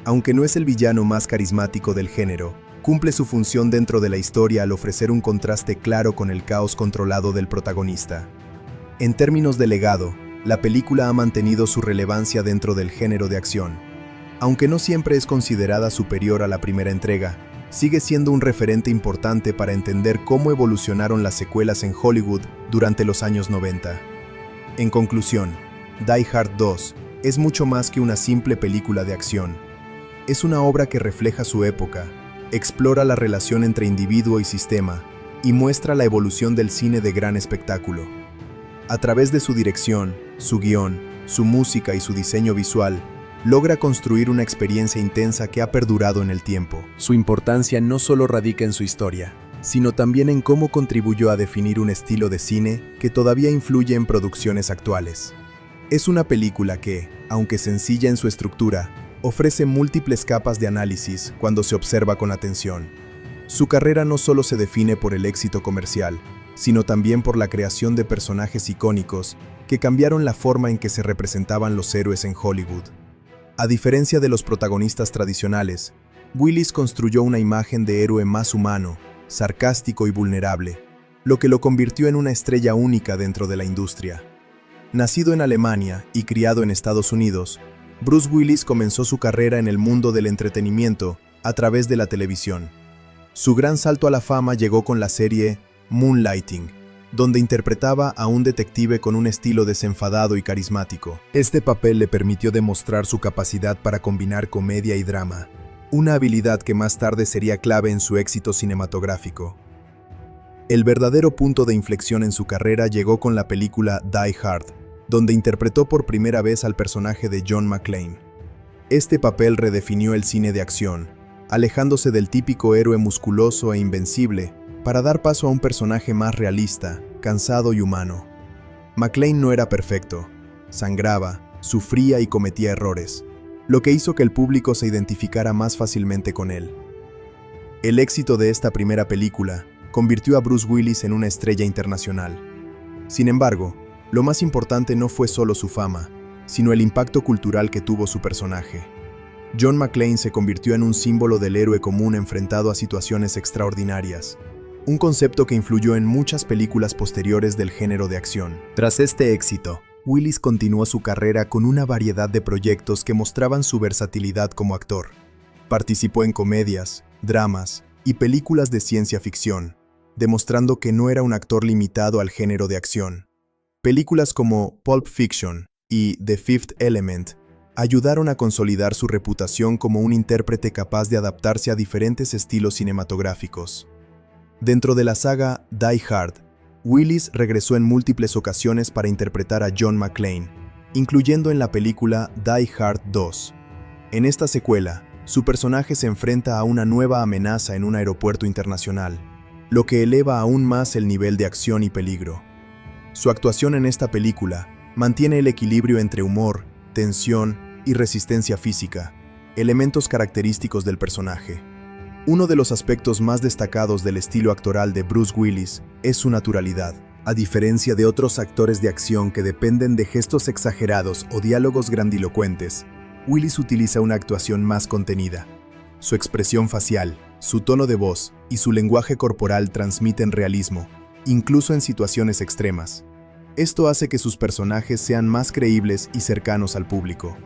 Aunque no es el villano más carismático del género, cumple su función dentro de la historia al ofrecer un contraste claro con el caos controlado del protagonista. En términos de legado, la película ha mantenido su relevancia dentro del género de acción. Aunque no siempre es considerada superior a la primera entrega, sigue siendo un referente importante para entender cómo evolucionaron las secuelas en Hollywood durante los años 90. En conclusión, Die Hard 2 es mucho más que una simple película de acción. Es una obra que refleja su época, explora la relación entre individuo y sistema y muestra la evolución del cine de gran espectáculo. A través de su dirección, su guión, su música y su diseño visual, logra construir una experiencia intensa que ha perdurado en el tiempo. Su importancia no solo radica en su historia, sino también en cómo contribuyó a definir un estilo de cine que todavía influye en producciones actuales. Es una película que, aunque sencilla en su estructura, ofrece múltiples capas de análisis cuando se observa con atención. Su carrera no solo se define por el éxito comercial, sino también por la creación de personajes icónicos que cambiaron la forma en que se representaban los héroes en Hollywood. A diferencia de los protagonistas tradicionales, Willis construyó una imagen de héroe más humano, sarcástico y vulnerable, lo que lo convirtió en una estrella única dentro de la industria. Nacido en Alemania y criado en Estados Unidos, Bruce Willis comenzó su carrera en el mundo del entretenimiento a través de la televisión. Su gran salto a la fama llegó con la serie Moonlighting, donde interpretaba a un detective con un estilo desenfadado y carismático. Este papel le permitió demostrar su capacidad para combinar comedia y drama, una habilidad que más tarde sería clave en su éxito cinematográfico. El verdadero punto de inflexión en su carrera llegó con la película Die Hard, donde interpretó por primera vez al personaje de John McClane. Este papel redefinió el cine de acción, alejándose del típico héroe musculoso e invencible para dar paso a un personaje más realista, cansado y humano. McClane no era perfecto, sangraba, sufría y cometía errores, lo que hizo que el público se identificara más fácilmente con él. El éxito de esta primera película convirtió a Bruce Willis en una estrella internacional. Sin embargo, lo más importante no fue solo su fama, sino el impacto cultural que tuvo su personaje. John McClane se convirtió en un símbolo del héroe común enfrentado a situaciones extraordinarias, un concepto que influyó en muchas películas posteriores del género de acción. Tras este éxito, Willis continuó su carrera con una variedad de proyectos que mostraban su versatilidad como actor. Participó en comedias, dramas y películas de ciencia ficción, demostrando que no era un actor limitado al género de acción. Películas como Pulp Fiction y The Fifth Element ayudaron a consolidar su reputación como un intérprete capaz de adaptarse a diferentes estilos cinematográficos. Dentro de la saga Die Hard, Willis regresó en múltiples ocasiones para interpretar a John McClane, incluyendo en la película Die Hard 2. En esta secuela, su personaje se enfrenta a una nueva amenaza en un aeropuerto internacional, lo que eleva aún más el nivel de acción y peligro. Su actuación en esta película mantiene el equilibrio entre humor, tensión y resistencia física, elementos característicos del personaje. Uno de los aspectos más destacados del estilo actoral de Bruce Willis es su naturalidad. A diferencia de otros actores de acción que dependen de gestos exagerados o diálogos grandilocuentes, Willis utiliza una actuación más contenida. Su expresión facial, su tono de voz y su lenguaje corporal transmiten realismo, incluso en situaciones extremas. Esto hace que sus personajes sean más creíbles y cercanos al público.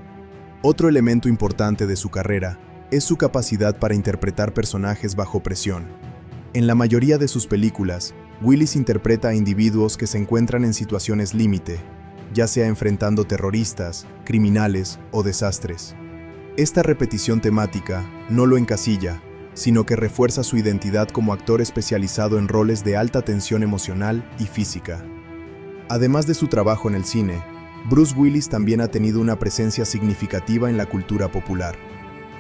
Otro elemento importante de su carrera es su capacidad para interpretar personajes bajo presión. En la mayoría de sus películas, Willis interpreta a individuos que se encuentran en situaciones límite, ya sea enfrentando terroristas, criminales o desastres. Esta repetición temática no lo encasilla, sino que refuerza su identidad como actor especializado en roles de alta tensión emocional y física. Además de su trabajo en el cine, Bruce Willis también ha tenido una presencia significativa en la cultura popular.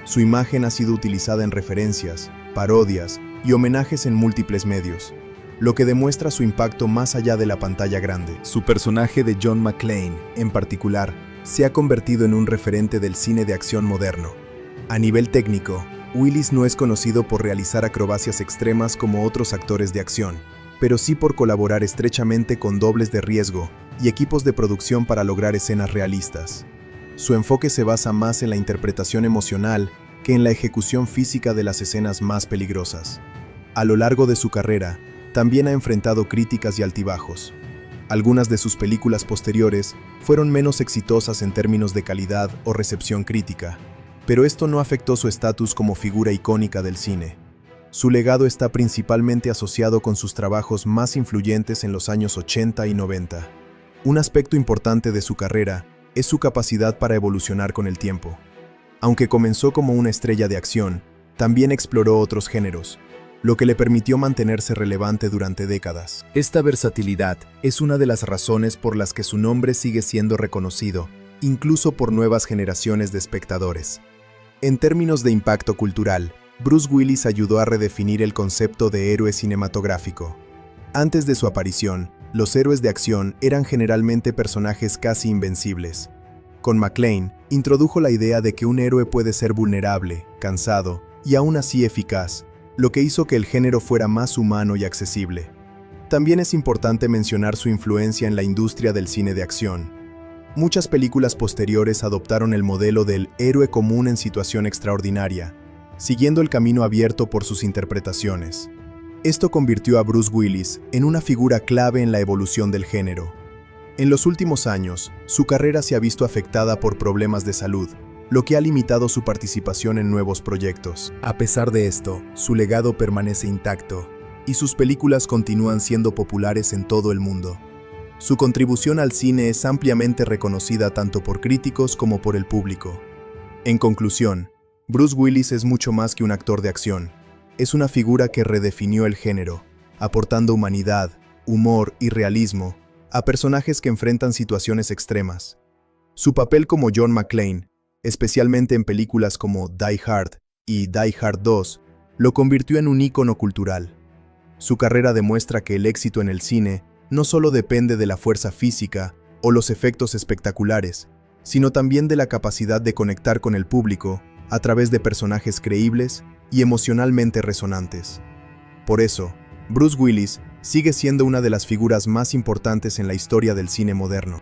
Su imagen ha sido utilizada en referencias, parodias y homenajes en múltiples medios, lo que demuestra su impacto más allá de la pantalla grande. Su personaje de John McClane, en particular, se ha convertido en un referente del cine de acción moderno. A nivel técnico, Willis no es conocido por realizar acrobacias extremas como otros actores de acción, pero sí por colaborar estrechamente con dobles de riesgo y equipos de producción para lograr escenas realistas. Su enfoque se basa más en la interpretación emocional que en la ejecución física de las escenas más peligrosas. A lo largo de su carrera, también ha enfrentado críticas y altibajos. Algunas de sus películas posteriores fueron menos exitosas en términos de calidad o recepción crítica, pero esto no afectó su estatus como figura icónica del cine. Su legado está principalmente asociado con sus trabajos más influyentes en los años 80 y 90. Un aspecto importante de su carrera es su capacidad para evolucionar con el tiempo. Aunque comenzó como una estrella de acción, también exploró otros géneros, lo que le permitió mantenerse relevante durante décadas. Esta versatilidad es una de las razones por las que su nombre sigue siendo reconocido, incluso por nuevas generaciones de espectadores. En términos de impacto cultural, Bruce Willis ayudó a redefinir el concepto de héroe cinematográfico. Antes de su aparición, los héroes de acción eran generalmente personajes casi invencibles. Con McClane, introdujo la idea de que un héroe puede ser vulnerable, cansado y aún así eficaz, lo que hizo que el género fuera más humano y accesible. También es importante mencionar su influencia en la industria del cine de acción. Muchas películas posteriores adoptaron el modelo del héroe común en situación extraordinaria, siguiendo el camino abierto por sus interpretaciones. Esto convirtió a Bruce Willis en una figura clave en la evolución del género. En los últimos años, su carrera se ha visto afectada por problemas de salud, lo que ha limitado su participación en nuevos proyectos. A pesar de esto, su legado permanece intacto, y sus películas continúan siendo populares en todo el mundo. Su contribución al cine es ampliamente reconocida tanto por críticos como por el público. En conclusión, Bruce Willis es mucho más que un actor de acción. Es una figura que redefinió el género, aportando humanidad, humor y realismo a personajes que enfrentan situaciones extremas. Su papel como John McClane, especialmente en películas como Die Hard y Die Hard 2, lo convirtió en un ícono cultural. Su carrera demuestra que el éxito en el cine no solo depende de la fuerza física o los efectos espectaculares, sino también de la capacidad de conectar con el público a través de personajes creíbles y emocionalmente resonantes. Por eso, Bruce Willis sigue siendo una de las figuras más importantes en la historia del cine moderno.